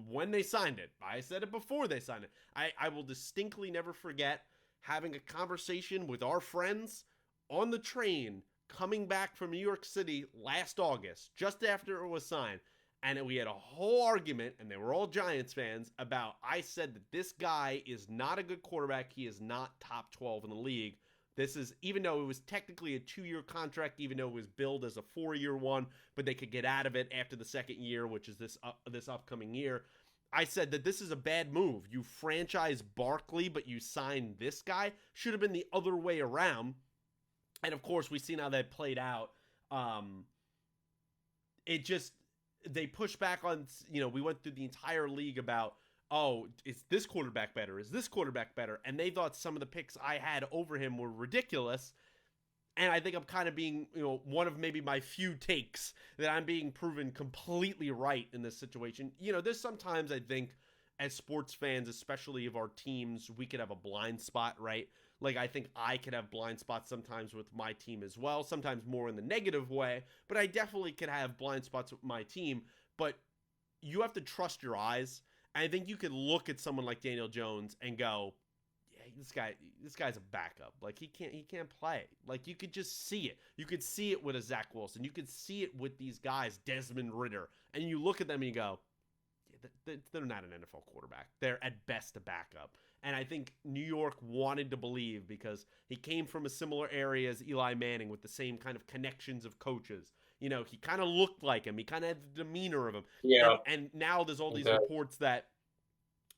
A: when they signed it. I said it before they signed it. I will distinctly never forget having a conversation with our friends on the train coming back from New York City last August, just after it was signed. And we had a whole argument, and they were all Giants fans, about I said that this guy is not a good quarterback. He is not top 12 in the league. This is, even though it was technically a 2-year contract, even though it was billed as a 4-year one, but they could get out of it after the second year, which is this upcoming year. I said that this is a bad move. You franchise Barkley, but you sign this guy. Should have been the other way around. And of course, we've seen how that played out. Um, it just they pushed back on. We went through the entire league about, oh, is this quarterback better? Is this quarterback better? And they thought some of the picks I had over him were ridiculous. And I think I'm kind of being, one of maybe my few takes that I'm being proven completely right in this situation. There's sometimes I think as sports fans, especially of our teams, we could have a blind spot, right? Like I think I could have blind spots sometimes with my team as well, sometimes more in the negative way, but I definitely could have blind spots with my team. But you have to trust your eyes. And I think you could look at someone like Daniel Jones and go, yeah, this guy's a backup. Like he can't play. Like you could just see it. You could see it with a Zach Wilson. You could see it with these guys, Desmond Ritter, and you look at them and you go, they're not an NFL quarterback. They're at best a backup. And I think New York wanted to believe because he came from a similar area as Eli Manning with the same kind of connections of coaches. You know, he kind of looked like him. He kind of had the demeanor of him.
B: Yeah.
A: And now there's all these
B: Okay.
A: reports that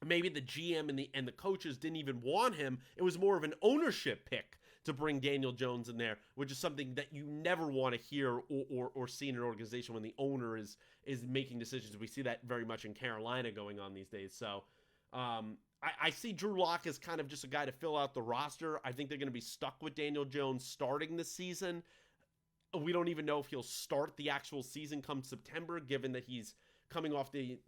A: maybe the GM and the coaches didn't even want him. It was more of an ownership pick to bring Daniel Jones in there, which is something that you never want to hear or see in an organization when the owner is making decisions. We see that very much in Carolina going on these days. So I see Drew Lock as kind of just a guy to fill out the roster. I think they're going to be stuck with Daniel Jones starting this season. We don't even know if he'll start the actual season come September, given that he's coming off an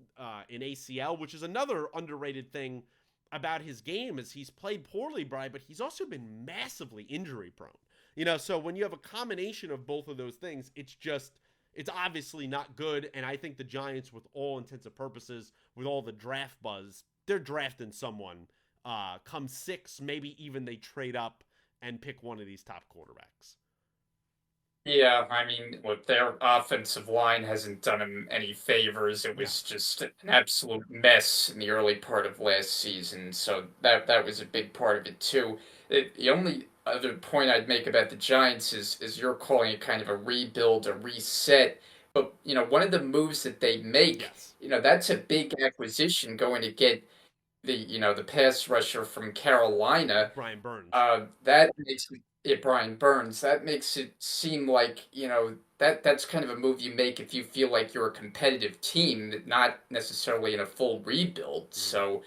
A: ACL, which is another underrated thing about his game is he's played poorly, Brian, but he's also been massively injury prone. You know, so when you have a combination of both of those things, it's obviously not good. And I think the Giants, with all intents and purposes, with all the draft buzz, they're drafting someone come 6, maybe even they trade up and pick one of these top quarterbacks.
B: Yeah, I mean, look, their offensive line hasn't done him any favors. It
A: Yeah.
B: was just an absolute mess in the early part of last season, so that was a big part of it too. The only other point I'd make about the Giants is you're calling it kind of a rebuild, a reset. But one of the moves that they make,
A: Yes.
B: that's a big acquisition going to get the pass rusher from Carolina.
A: Brian Burns.
B: That makes it Brian Burns. That makes it seem like that's kind of a move you make if you feel like you're a competitive team, not necessarily in a full rebuild. So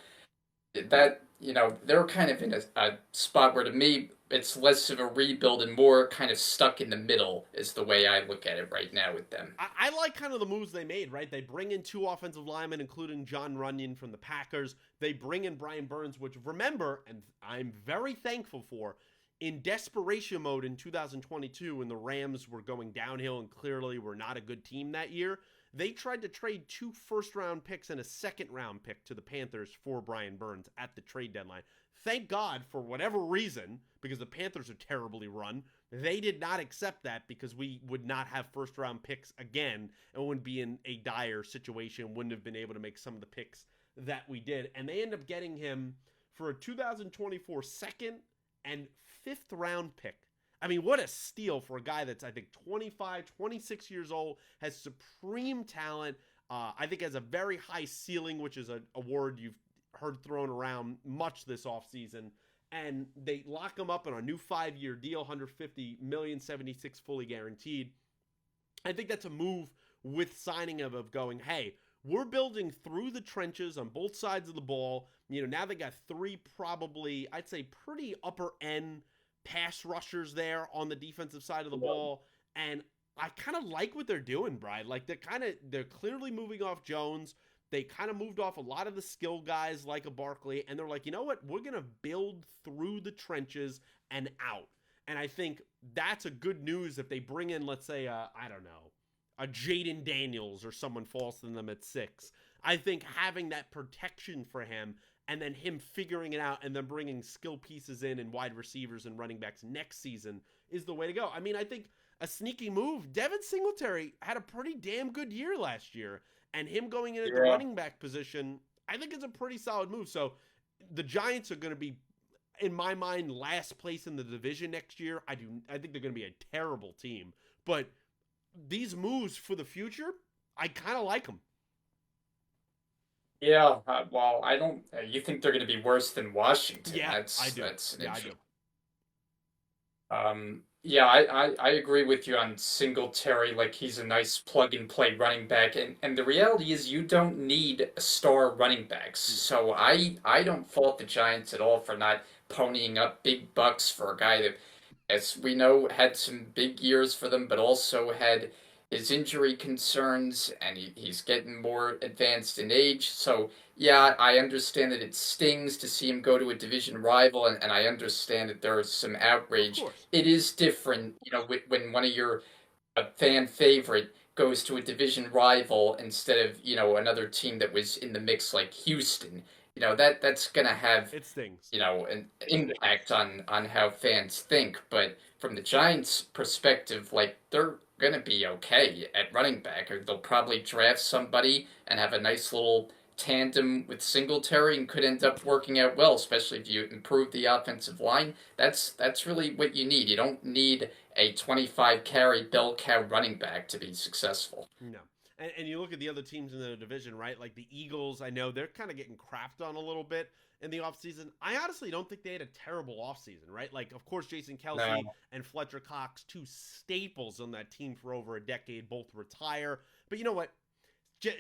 B: that they're kind of in a spot where to me it's less of a rebuild and more kind of stuck in the middle is the way I look at it right now with them.
A: I like kind of the moves they made, right? They bring in 2 offensive linemen, including John Runyon from the Packers. They bring in Brian Burns, which, remember, and I'm very thankful for, in desperation mode in 2022 when the Rams were going downhill and clearly were not a good team that year, they tried to trade 2 first-round picks and a second-round pick to the Panthers for Brian Burns at the trade deadline. Thank God, for whatever reason, because the Panthers are terribly run, they did not accept that because we would not have first-round picks again and wouldn't be in a dire situation, wouldn't have been able to make some of the picks that we did. And they end up getting him for a 2024 second and 5th-round pick. I mean, what a steal for a guy that's, I think, 25, 26 years old, has supreme talent, I think has a very high ceiling, which is a word you've heard thrown around much this offseason. And they lock him up on a new 5-year deal, $150 million, 76 fully guaranteed. I think that's a move with signing of going, hey, we're building through the trenches on both sides of the ball. You know, now they got 3 probably, I'd say, pretty upper end pass rushers there on the defensive side of the ball. And I kind of like what they're doing, Brian. Like they're clearly moving off Jones. They kind of moved off a lot of the skill guys like a Barkley. And they're like, you know what? We're going to build through the trenches and out. And I think that's a good news if they bring in, let's say, I don't know, a Jaden Daniels or someone falls to them at 6. I think having that protection for him and then him figuring it out and then bringing skill pieces in and wide receivers and running backs next season is the way to go. I mean, I think a sneaky move, Devin Singletary had a pretty damn good year last year, and him going in at the running back position, I think is a pretty solid move. So the Giants are going to be, in my mind, last place in the division next year. I think they're going to be a terrible team, but these moves for the future, I kind of like them.
B: Yeah, well, I don't. You think they're going to be worse than Washington?
A: Yeah,
B: That's
A: I do.
B: that's an
A: Yeah, I do.
B: Yeah, I agree with you on Singletary. Like he's a nice plug and play running back, and the reality is you don't need star running backs. So I don't fault the Giants at all for not ponying up big bucks for a guy that, as we know, had some big years for them, but also had his injury concerns, and he's getting more advanced in age. So yeah, I understand that it stings to see him go to a division rival, and I understand that there is some
A: Of
B: outrage.
A: course.
B: It is different, when one of your a fan favorite goes to a division rival instead of, another team that was in the mix like Houston. that's gonna have
A: It stings.
B: an impact on how fans think. But from the Giants' perspective, like they're gonna be okay at running back, or they'll probably draft somebody and have a nice little tandem with Singletary, and could end up working out well, especially if you improve the offensive line. That's really what you need. You don't need a 25 carry bell cow running back to be successful.
A: No. And you look at the other teams in the division, right? Like the Eagles, I know they're kind of getting crapped on a little bit in the offseason. I honestly don't think they had a terrible offseason, right? Like, of course, Jason Kelsey
B: No.
A: and Fletcher Cox, two staples on that team for over a decade, both retire. But you know what?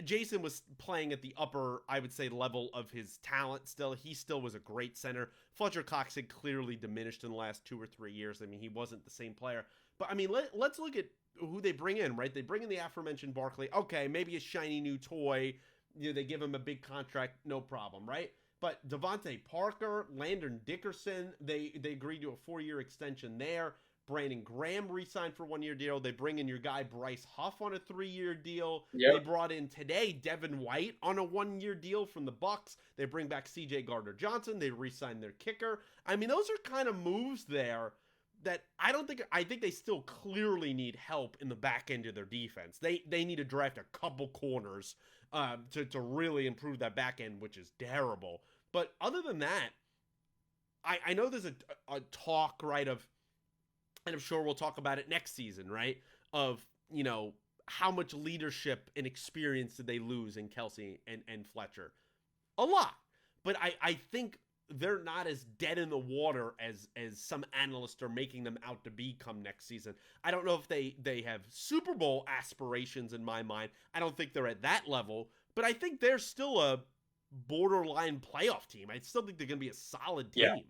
A: Jason was playing at the upper, I would say, level of his talent still. He still was a great center. Fletcher Cox had clearly diminished in the last 2 or 3 years. I mean, he wasn't the same player. But, I mean, let's look at who they bring in, right? They bring in the aforementioned Barkley. Okay, maybe a shiny new toy. They give him a big contract, no problem, right? But Devontae Parker, Landon Dickerson, they agreed to a 4-year extension there. Brandon Graham re-signed for a 1-year deal. They bring in your guy Bryce Huff on a 3-year deal. They
B: Yep.
A: brought in today Devin White on a 1-year deal from the Bucks. They bring back C.J. Gardner-Johnson. They re-signed their kicker. I mean, those are kind of moves there that I think they still clearly need help in the back end of their defense. They need to draft a couple corners to really improve that back end, which is terrible. But other than that, I know there's a talk, right, of, and I'm sure we'll talk about it next season, right? Of, how much leadership and experience did they lose in Kelsey and Fletcher? A lot. But I think they're not as dead in the water as some analysts are making them out to be come next season. I don't know if they have Super Bowl aspirations in my mind. I don't think they're at that level, but I think they're still a borderline playoff team. I still think they're going to be a solid
B: Yeah.
A: team.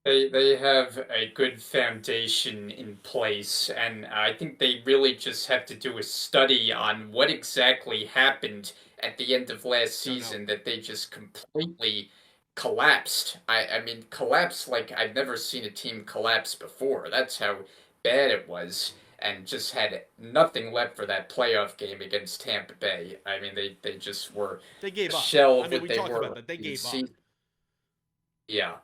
B: They have a good foundation in place, and I think they really just have to do a study on what exactly happened at the end of last
A: Don't know.
B: season that they just completely collapsed. I mean, collapsed like I've never seen a team collapse before. That's how bad it was, and just had nothing left for that playoff game against Tampa Bay. I mean, they just were
A: They
B: a
A: gave up.
B: shell
A: I
B: of
A: mean,
B: what
A: we
B: they
A: talked about
B: were
A: that. They
B: in
A: gave up.
B: season. Yeah.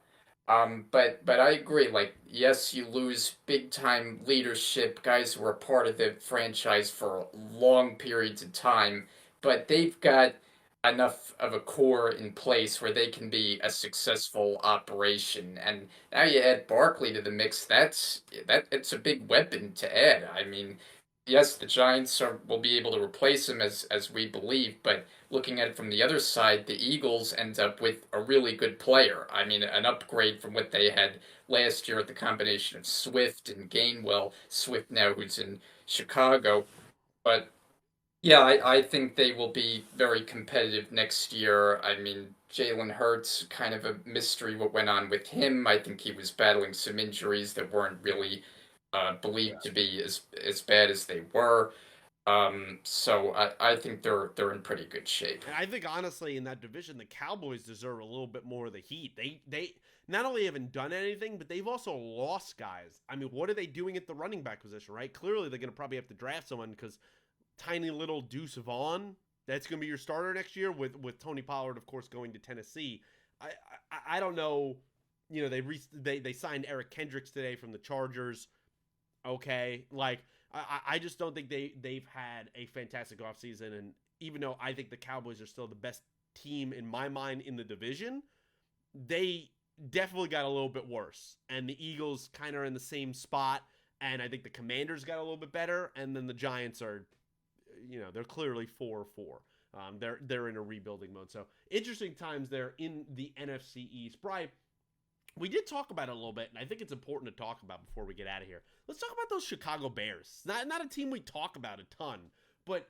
B: But I agree. Like, yes, you lose big time leadership, guys who were part of the franchise for long periods of time, but they've got enough of a core in place where they can be a successful operation. And now you add Barkley to the mix. That it's a big weapon to add. I mean, yes, the Giants will be able to replace him as we believe, but looking at it from the other side, the Eagles end up with a really good player. I mean, an upgrade from what they had last year with the combination of Swift and Gainwell. Swift now who's in Chicago. But yeah, I think they will be very competitive next year. I mean, Jalen Hurts, kind of a mystery what went on with him. I think he was battling some injuries that weren't really believed to be as bad as they were. So I think they're in pretty good shape.
A: And I think honestly in that division, the Cowboys deserve a little bit more of the heat. They not only haven't done anything, but they've also lost guys. I mean, what are they doing at the running back position, right? Clearly they're going to probably have to draft someone because tiny little Deuce Vaughn, that's going to be your starter next year with Tony Pollard, of course, going to Tennessee. I don't know. They signed Eric Kendricks today from the Chargers. Okay, like I just don't think they've had a fantastic offseason. And even though I think the Cowboys are still the best team in my mind in the division, they definitely got a little bit worse. And the Eagles kind of are in the same spot. And I think the Commanders got a little bit better. And then the Giants are, they're clearly 4-4. They're in a rebuilding mode. So interesting times there in the NFC East. Brian, we did talk about it a little bit, and I think it's important to talk about before we get out of here. Let's talk about those Chicago Bears. Not a team we talk about a ton, but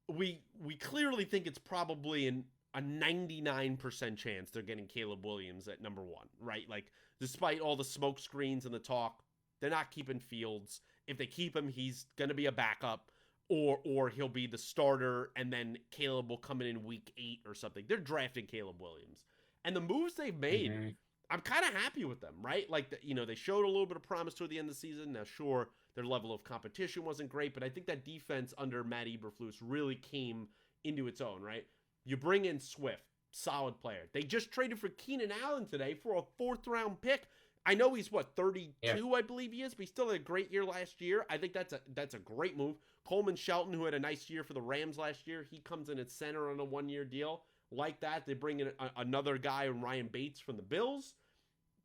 A: we clearly think it's probably a 99% chance they're getting Caleb Williams at number one, right? Like, despite all the smoke screens and the talk, they're not keeping Fields. If they keep him, he's going to be a backup, or he'll be the starter, and then Caleb will come in week 8 or something. They're drafting Caleb Williams. And the moves they've made,
B: Mm-hmm.
A: I'm kind of happy with them, right? Like, they showed a little bit of promise toward the end of the season. Now, sure, their level of competition wasn't great, but I think that defense under Matt Eberflus really came into its own, right? You bring in Swift. solid player. They just traded for Keenan Allen today for a 4th-round pick. I know he's 32,
B: Yeah.
A: I believe he is, but he still had a great year last year. I think that's a great move. Coleman Shelton, who had a nice year for the Rams last year, he comes in at center on a 1-year deal. Like that, they bring in another guy, Ryan Bates from the Bills.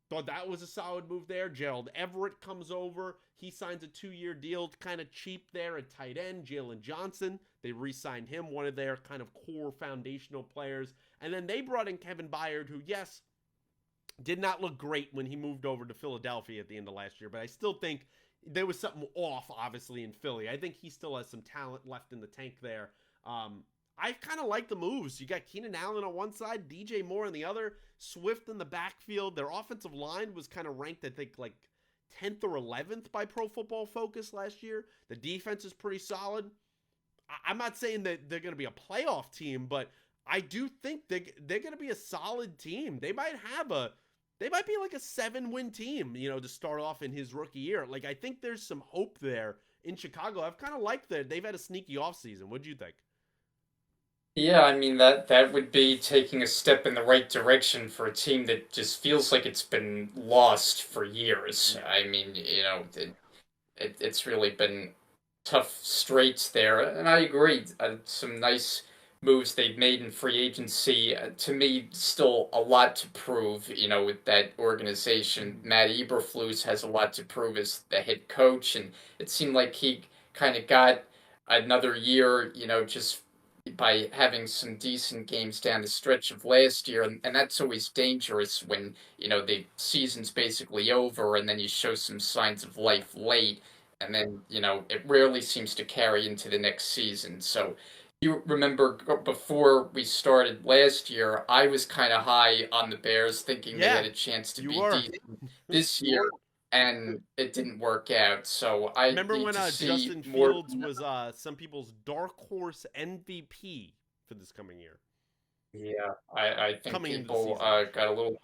A: Thought that was a solid move there. Gerald Everett comes over. He signs a 2-year deal, kind of cheap there at tight end. Jalen Johnson, they re-signed him, one of their kind of core foundational players. And then they brought in Kevin Byard, who, yes, did not look great when he moved over to Philadelphia at the end of last year, but I still think there was something off, obviously, in Philly. I think he still has some talent left in the tank there. I kind of like the moves. You got Keenan Allen on one side, DJ Moore on the other, Swift in the backfield. Their offensive line was kind of ranked, I think, like 10th or 11th by Pro Football Focus last year. The defense is pretty solid. I'm not saying that they're going to be a playoff team, but I do think they're going to be a solid team. They might be like a 7-win team, to start off in his rookie year. Like, I think there's some hope there in Chicago. I've kind of liked that. They've had a sneaky offseason. What'd you think?
B: Yeah, I mean that would be taking a step in the right direction for a team that just feels like it's been lost for years.
A: Yeah.
B: I mean, it's really been tough straits there, and I agree. Some nice moves they've made in free agency. To me, still a lot to prove. With that organization, Matt Eberflus has a lot to prove as the head coach, and it seemed like he kind of got another year. Just by having some decent games down the stretch of last year, and that's always dangerous when the season's basically over, and then you show some signs of life late, and then it rarely seems to carry into the next season. So you remember before we started last year, I was kind of high on the Bears, thinking they
A: Yeah,
B: had a chance to
A: you
B: be
A: were.
B: decent this year, and it didn't work out. So I
A: Remember
B: need
A: when
B: to see
A: Justin
B: more.
A: Fields was some people's dark horse MVP for this coming year?
B: Yeah, I think
A: Coming into the
B: people
A: season, I should
B: got
A: say.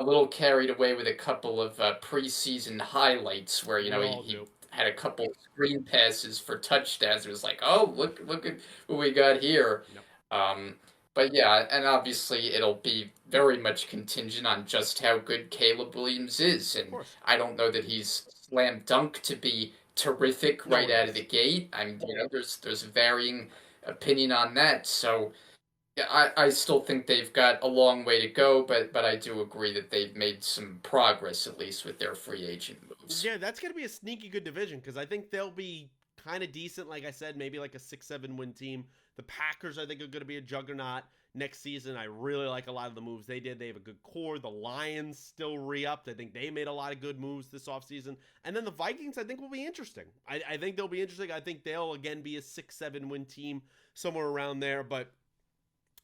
B: a little carried away with a couple of preseason highlights where
A: We all
B: he
A: do.
B: had a couple screen passes for touchdowns. It was like, oh, look at what we got here.
A: Yep.
B: Um, but yeah, and obviously it'll be very much contingent on just how good Caleb Williams is,
A: Of
B: and
A: course.
B: I don't know that he's slam dunk to be terrific
A: No
B: right
A: one
B: out of
A: is.
B: the gate. I mean, there's varying opinion on that, so. Yeah, I still think they've got a long way to go, but I do agree that they've made some progress, at least with their free agent moves.
A: Yeah, that's going to be a sneaky good division because I think they'll be kind of decent. Like I said, maybe like a 6-7 win team. The Packers, I think, are going to be a juggernaut next season. I really like a lot of the moves they did. They have a good core. The Lions still re-upped. I think they made a lot of good moves this offseason. And then the Vikings, I think, will be interesting. I think they'll be interesting. I think they'll, again, be a 6-7 win team somewhere around there. But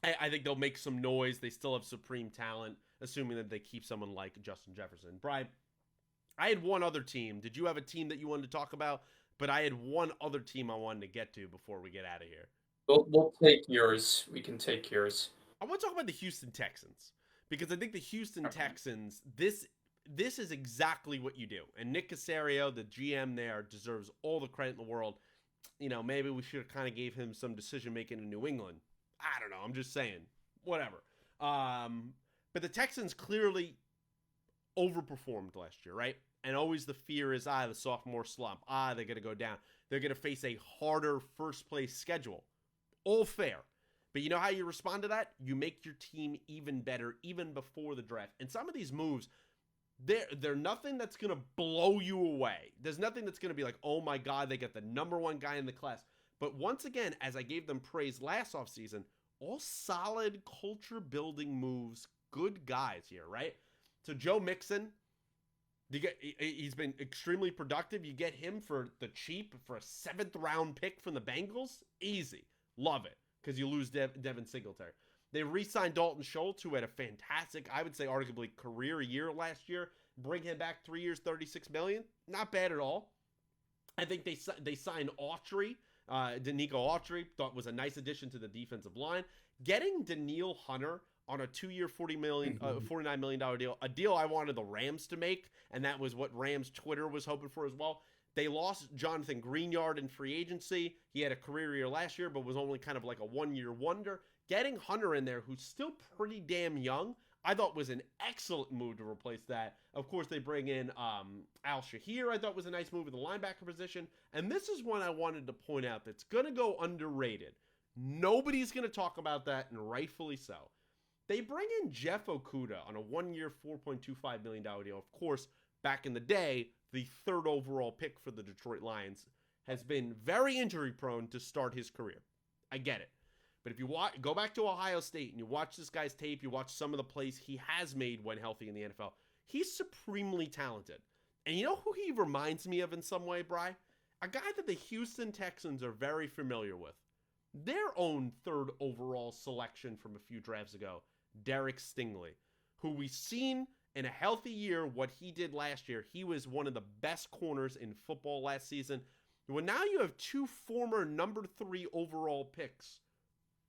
A: I think they'll make some noise. They still have supreme talent, assuming that they keep someone like Justin Jefferson. Brian, I had one other team. Did you have a team that you wanted to talk about? But I had one other team I wanted to get to before we get out of here.
B: We'll take yours. We can take yours.
A: I want to talk about the Houston Texans because I think the Houston
B: Okay.
A: Texans, this is exactly what you do. And Nick Caserio, the GM there, deserves all the credit in the world. Maybe we should have kind of gave him some decision making in New England. I don't know. I'm just saying. Whatever. But the Texans clearly overperformed last year, right? And always the fear is, the sophomore slump. They're going to go down. They're going to face a harder first place schedule. All fair. But you know how you respond to that? You make your team even better, even before the draft. And some of these moves, they're nothing that's going to blow you away. There's nothing that's going to be like, oh my God, they got the number one guy in the class. But once again, as I gave them praise last offseason, all solid culture building moves, good guys here, right? So Joe Mixon, he's been extremely productive. You get him for the cheap for a 7th-round pick from the Bengals, easy, love it, because you lose Devin Singletary. They re-signed Dalton Schultz, who had a fantastic, I would say, arguably career year last year. Bring him back 3 years, $36 million, not bad at all. I think they signed Autry. Danico Autry thought was a nice addition to the defensive line. Getting Daniil Hunter on a 2-year, $49 million deal, a deal I wanted the Rams to make, and that was what Rams Twitter was hoping for as well. They lost Jonathan Greenyard in free agency. He had a career year last year, but was only kind of like a 1-year wonder. getting Hunter in there, who's still pretty damn young, I thought was an excellent move to replace that. Of course, they bring in Al Shahir. I thought was a nice move in the linebacker position. And this is one I wanted to point out that's going to go underrated. Nobody's going to talk about that, and rightfully so. They bring in Jeff Okuda on a 1-year, $4.25 million deal. Of course, back in the day, the third overall pick for the Detroit Lions has been very injury prone to start his career. I get it. But if you go back to Ohio State and you watch this guy's tape, you watch some of the plays he has made when healthy in the NFL, he's supremely talented. And you know who he reminds me of in some way, Bry? A guy that the Houston Texans are very familiar with. Their own third overall selection from a few drafts ago, Derek Stingley, who we've seen in a healthy year what he did last year. He was one of the best corners in football last season. Well, now you have two former number 3 overall picks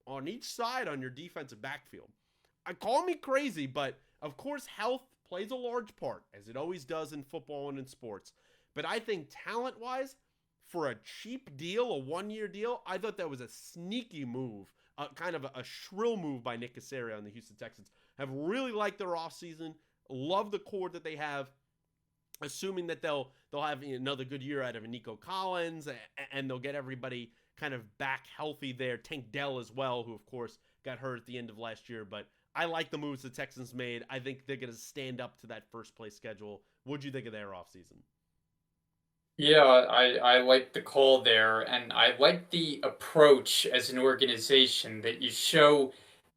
A: on each side on your defensive backfield. Call me crazy, but of course health plays a large part, as it always does in football and in sports. But I think talent-wise, for a cheap deal, a 1-year deal, I thought that was a sneaky move, kind of a shrill move by Nick Caserio and the Houston Texans. Have really liked their offseason, love the core that they have, assuming that they'll have another good year out of Nico Collins, and they'll get everybody kind of back healthy there. Tank Dell as well, who of course got hurt at the end of last year. But I like the moves the Texans made. I think they're going to stand up to that first place schedule. What'd you think of their offseason?
B: Yeah, I like the call there, and I like the approach as an organization that you show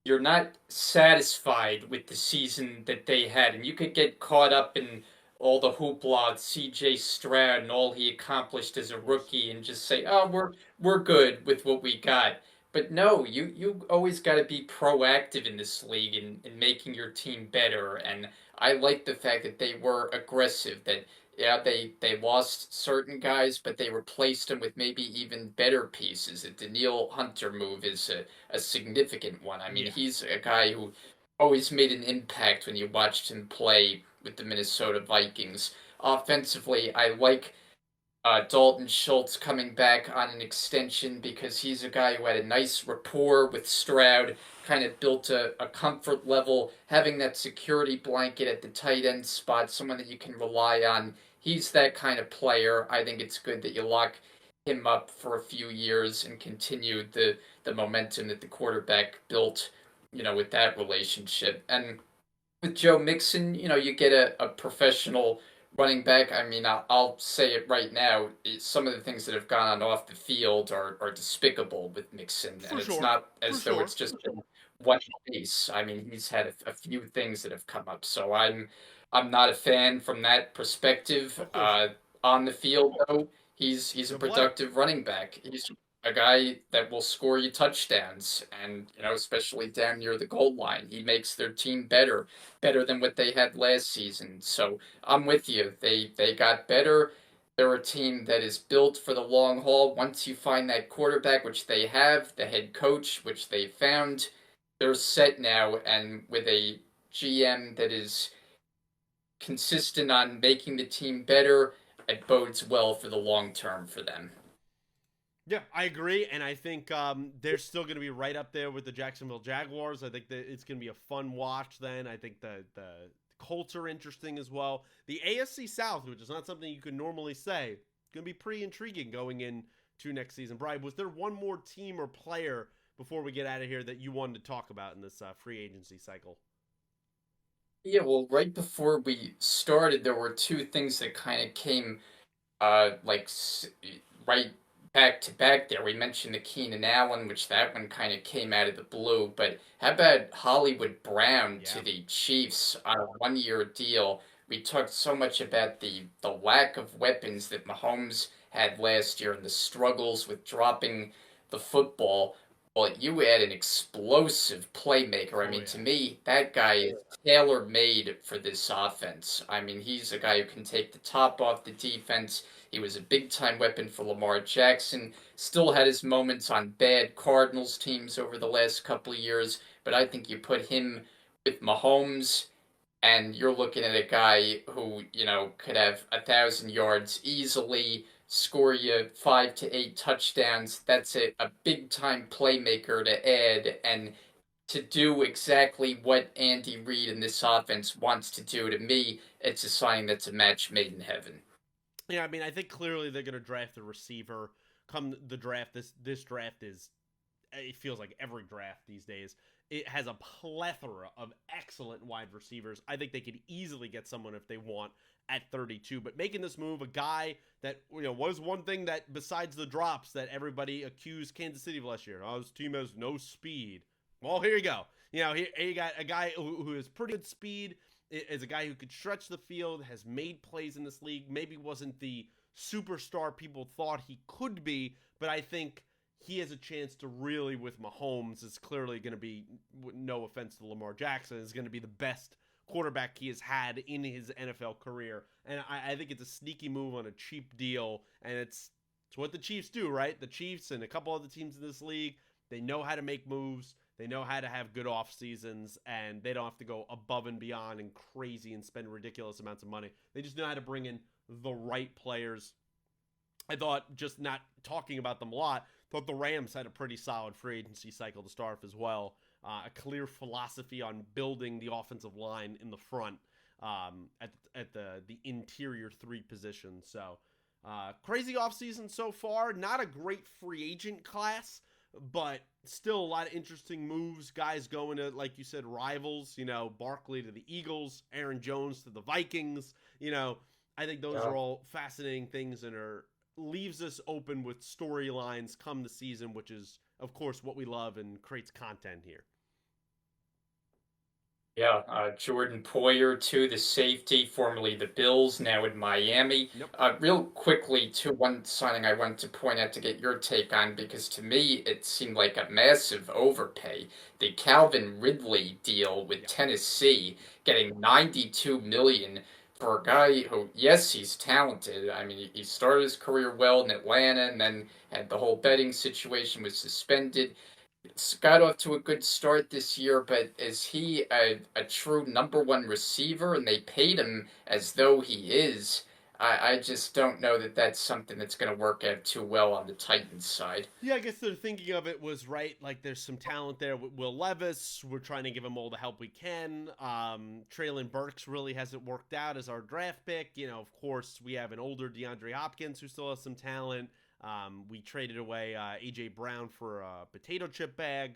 B: you're not satisfied with the season that they had, and you could get caught up in all the hoopla of CJ Stroud and all he accomplished as a rookie and just say, "Oh, we're good with what we got." But no, you always got to be proactive in this league in making your team better, and I like the fact that they were aggressive, that yeah, they lost certain guys, but they replaced them with maybe even better pieces. The Daniil Hunter move is a significant one. I mean,
A: Yeah,
B: he's a guy who always made an impact when you watched him play with the Minnesota Vikings. Offensively, I like Dalton Schultz coming back on an extension because he's a guy who had a nice rapport with Stroud, kind of built a comfort level, having that security blanket at the tight end spot, someone that you can rely on. He's that kind of player. I think it's good that you lock him up for a few years and continue the momentum that the quarterback built, with that relationship. And with Joe Mixon, you get a professional running back. I mean, I'll say it right now. Some of the things that have gone on off the field are despicable with Mixon, and
A: for
B: it's
A: sure.
B: not
A: For
B: as though
A: sure.
B: it's just been one case. I mean, he's had a few things that have come up, so I'm not a fan from that perspective.
A: Of course.
B: On the field, though, he's a
A: Good player.
B: productive running back. He's a guy that will score you touchdowns, and especially down near the goal line, he makes their team better than what they had last season. So I'm with you. They got better. They're a team that is built for the long haul. Once you find that quarterback, which they have, the head coach, which they found, they're set now. And with a GM that is consistent on making the team better, it bodes well for the long term for them.
A: Yeah, I agree, and I think they're still going to be right up there with the Jacksonville Jaguars. I think that it's going to be a fun watch. Then I think the Colts are interesting as well. The AFC South, which is not something you could normally say, going to be pretty intriguing going into next season. Brian, was there one more team or player before we get out of here that you wanted to talk about in this free agency cycle?
B: Yeah, well, right before we started, there were two things that kind of came like right back to back there. We mentioned the Keenan Allen, which that one kind of came out of the blue. But how about Hollywood Brown
A: Yeah.
B: to the Chiefs on a 1-year deal? We talked so much about the lack of weapons that Mahomes had last year and the struggles with dropping the football. Well, you add an explosive playmaker. I
A: Oh
B: mean, to
A: yeah.
B: me, that guy is tailor made for this offense. I mean, he's a guy who can take the top off the defense. He was a big time weapon for Lamar Jackson. Still had his moments on bad Cardinals teams over the last couple of years, but I think you put him with Mahomes, and you're looking at a guy who could have 1,000 yards easily, score you 5 to 8 touchdowns. That's a big time playmaker to add, and to do exactly what Andy Reid and this offense wants to do. To me, it's a sign that's a match made in heaven.
A: Yeah, I mean, I think clearly they're going to draft a receiver come the draft. This draft is, it feels like every draft these days. It has a plethora of excellent wide receivers. I think they could easily get someone if they want at 32. But making this move, a guy that was one thing that besides the drops that everybody accused Kansas City of last year. Oh, his team has no speed. Well, here you go. Here you got a guy who has pretty good speed. Is a guy who could stretch the field, has made plays in this league. Maybe wasn't the superstar people thought he could be, but I think he has a chance to really, with Mahomes, is clearly going to be, no offense to Lamar Jackson, is going to be the best quarterback he has had in his NFL career. And I think it's a sneaky move on a cheap deal, and it's what the Chiefs do, right? The Chiefs and a couple other teams in this league, they know how to make moves. They know how to have good off seasons, and they don't have to go above and beyond and crazy and spend ridiculous amounts of money. They just know how to bring in the right players. I thought, just not talking about them a lot, thought the Rams had a pretty solid free agency cycle to start as well. A clear philosophy on building the offensive line in the front at the interior three positions. So crazy offseason so far. Not a great free agent class, but still a lot of interesting moves. Guys going to, like you said, rivals. Barkley to the Eagles, Aaron Jones to the Vikings. I think those are all fascinating things and leaves us open with storylines come the season, which is, of course, what we love and creates content here.
B: Yeah, Jordan Poyer to the safety, formerly the Bills, now in Miami.
A: Yep.
B: Real quickly, to one signing I wanted to point out to get your take on, because to me it seemed like a massive overpay. The Calvin Ridley deal with Tennessee, getting $92 million for a guy who, yes, he's talented. I mean, he started his career well in Atlanta, and then had the whole betting situation, was suspended. Got off to a good start this year, but is he a true number one receiver? And they paid him as though he is. I just don't know that that's something that's going to work out too well on the Titans side.
A: Yeah, I guess they're thinking of it was right. Like, there's some talent there with Will Levis. We're trying to give him all the help we can. Traylon Burks really hasn't worked out as our draft pick. Of course, we have an older DeAndre Hopkins who still has some talent. We traded away A.J. Brown for a potato chip bag.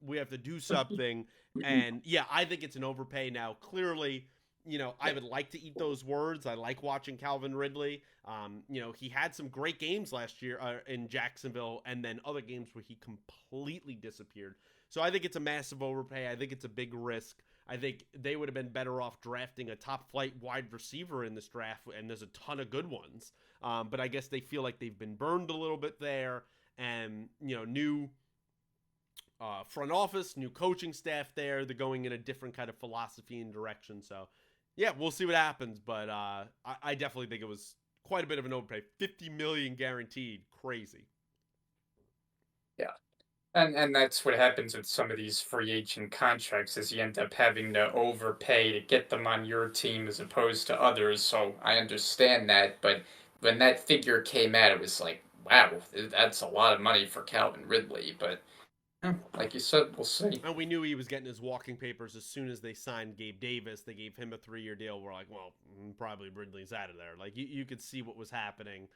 A: We have to do something. And, yeah, I think it's an overpay now. Clearly, I would like to eat those words. I like watching Calvin Ridley. He had some great games last year in Jacksonville, and then other games where he completely disappeared. So I think it's a massive overpay. I think it's a big risk. I think they would have been better off drafting a top flight wide receiver in this draft, and there's a ton of good ones. But I guess they feel like they've been burned a little bit there, and new front office, new coaching staff there. They're going in a different kind of philosophy and direction. So, yeah, we'll see what happens. But I definitely think it was quite a bit of an overpay. $50 million guaranteed. Crazy.
B: Yeah. And that's what happens with some of these free agent contracts, is you end up having to overpay to get them on your team as opposed to others. So I understand that, but when that figure came out, it was like, wow, that's a lot of money for Calvin Ridley. But like you said, we'll see.
A: And we knew he was getting his walking papers as soon as they signed Gabe Davis. They gave him a 3-year deal. We're like, well, probably Ridley's out of there. Like, you could see what was happening.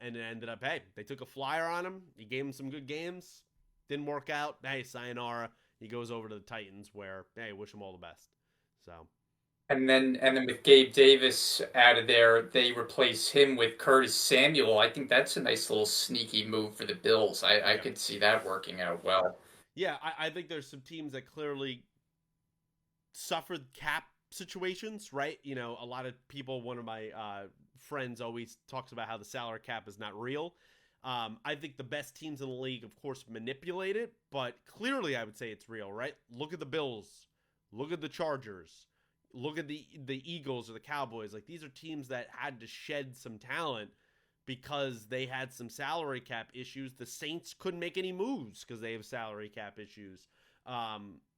A: And it ended up, hey, they took a flyer on him. He gave him some good games. Didn't work out. Hey, sayonara. He goes over to the Titans, where, hey, wish him all the best. So.
B: And then with Gabe Davis out of there, they replace him with Curtis Samuel. I think that's a nice little sneaky move for the Bills. I could see that working out well.
A: Yeah, I think there's some teams that clearly suffered cap situations, right? A lot of people, one of my friends always talks about how the salary cap is not real. I think the best teams in the league, of course, manipulate it, but clearly I would say it's real, right? Look at the Bills. Look at the Chargers. Look at the Eagles or the Cowboys. Like, these are teams that had to shed some talent because they had some salary cap issues. The Saints couldn't make any moves because they have salary cap issues.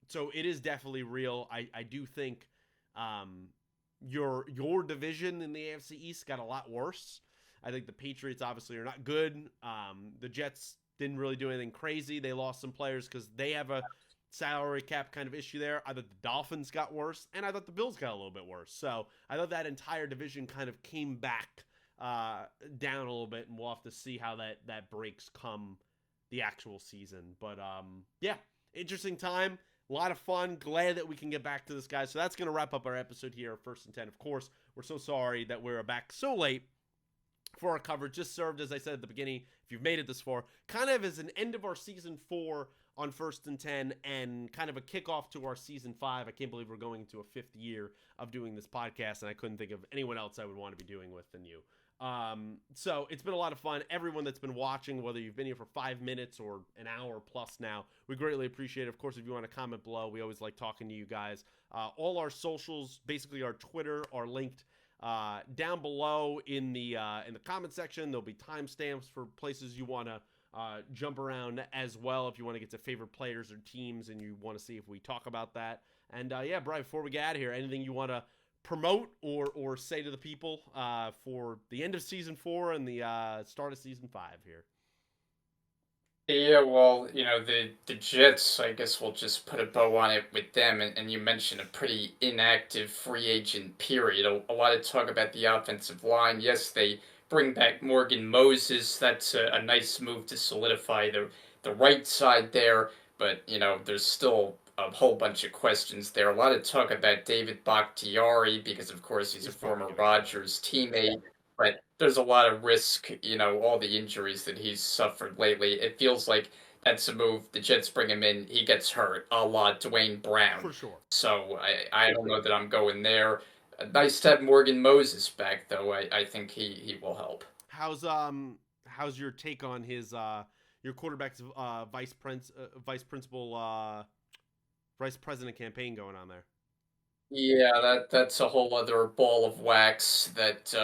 A: So it is definitely real. I do think your division in the AFC East got a lot worse. I think the Patriots obviously are not good. The Jets didn't really do anything crazy. They lost some players because they have salary cap kind of issue there. I thought the Dolphins got worse, and I thought the Bills got a little bit worse. So I thought that entire division kind of came back down a little bit, and we'll have to see how that breaks come the actual season. But yeah, interesting time. A lot of fun. Glad that we can get back to this, guys. So that's going to wrap up our episode here, First and 10. Of course, we're so sorry that we're back so late for our coverage. Just served, as I said at the beginning, if you've made it this far, kind of as an end of our season 4 on First and 10 and kind of a kickoff to our season 5. I can't believe we're going into a 5th year of doing this podcast, and I couldn't think of anyone else I would want to be doing with than you. So it's been a lot of fun. Everyone that's been watching, whether you've been here for 5 minutes or an hour plus now, we greatly appreciate it. Of course, if you want to comment below, we always like talking to you guys. All our socials, basically our Twitter, are linked down below in the comment section. There'll be timestamps for places you want to jump around as well if you want to get to favorite players or teams and you want to see if we talk about that. And yeah, Brian, before we get out of here, anything you want to promote or say to the people for the end of season 4 and the start of season 5 here?
B: Yeah, well, the Jets, I guess we'll just put a bow on it with them. And you mentioned a pretty inactive free agent period. A lot of talk about the offensive line. Yes, they bring back Morgan Moses. That's a nice move to solidify the right side there. But, there's still a whole bunch of questions there. A lot of talk about David Bakhtiari because, of course, he's a former Rodgers teammate. But there's a lot of risk, all the injuries that he's suffered lately. It feels like that's a move. The Jets bring him in, he gets hurt, a la Dwayne Brown.
A: For sure.
B: So I don't know that I'm going there. Nice to have Morgan Moses back, though. I think he will help.
A: How's your take on his your quarterback's vice president campaign going on there?
B: Yeah, that's a whole other ball of wax that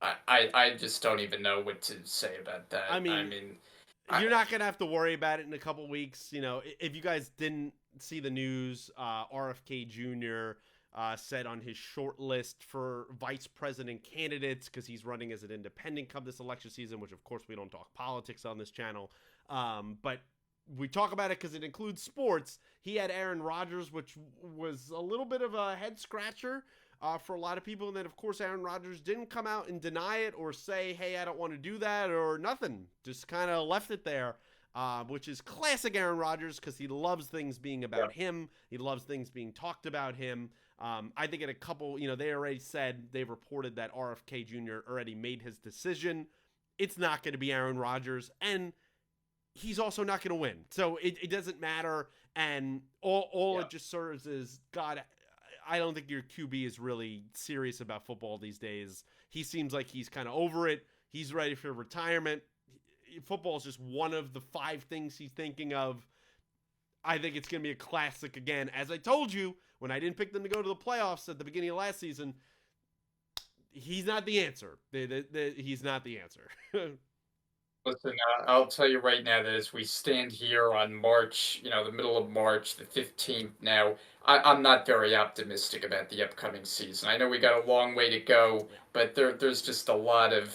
B: I just don't even know what to say about that.
A: I mean you're not going to have to worry about it in a couple weeks. If you guys didn't see the news, RFK Jr. Said on his short list for vice president candidates, because he's running as an independent come this election season, which of course we don't talk politics on this channel. But we talk about it because it includes sports. He had Aaron Rodgers, which was a little bit of a head scratcher for a lot of people. And then, of course, Aaron Rodgers didn't come out and deny it or say, hey, I don't want to do that or nothing. Just kind of left it there, which is classic Aaron Rodgers because he loves things being about him. He loves things being talked about him. I think in a couple, they already said, they've reported that RFK Jr. already made his decision. It's not going to be Aaron Rodgers. And he's also not going to win. So it doesn't matter. And all it just serves is, God, I don't think your QB is really serious about football these days. He seems like he's kind of over it. He's ready for retirement. Football is just one of the 5 things he's thinking of. I think it's going to be a classic again. As I told you, when I didn't pick them to go to the playoffs at the beginning of last season, he's not the answer. He's not the answer.
B: Listen, I'll tell you right now that as we stand here on March, the middle of March, the 15th now, I'm not very optimistic about the upcoming season. I know we got a long way to go, but there's just a lot of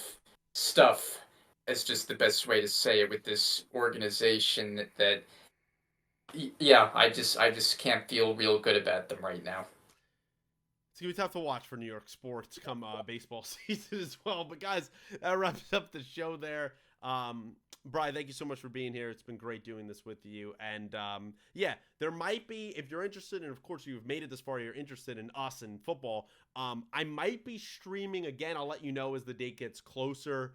B: stuff, it's just the best way to say it, with this organization that yeah, I just can't feel real good about them right now.
A: It's going to be tough to watch for New York sports come baseball season as well. But guys, that wraps up the show there. Brian, thank you so much for being here. It's been great doing this with you. And yeah, there might be, if you're interested, and of course you've made it this far, you're interested in us and football, I might be streaming again. I'll let you know as the date gets closer.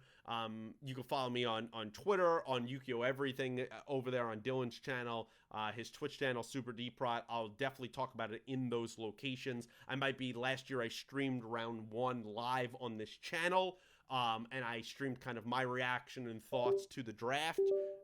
A: You can follow me on Twitter, on Yukio Everything over there on Dylan's channel, his Twitch channel, Super Deep Rot. I'll definitely talk about it in those locations. Last year I streamed round 1 live on this channel. And I streamed kind of my reaction and thoughts to the draft.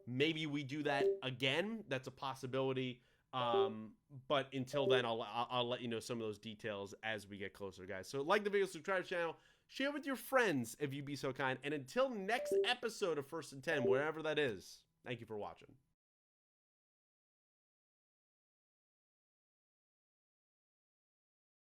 A: Maybe we do that again. That's a possibility. But until then, I'll let you know some of those details as we get closer, guys. So like the video, subscribe to the channel, share with your friends if you'd be so kind. And until next episode of First and 10, wherever that is, thank you for watching.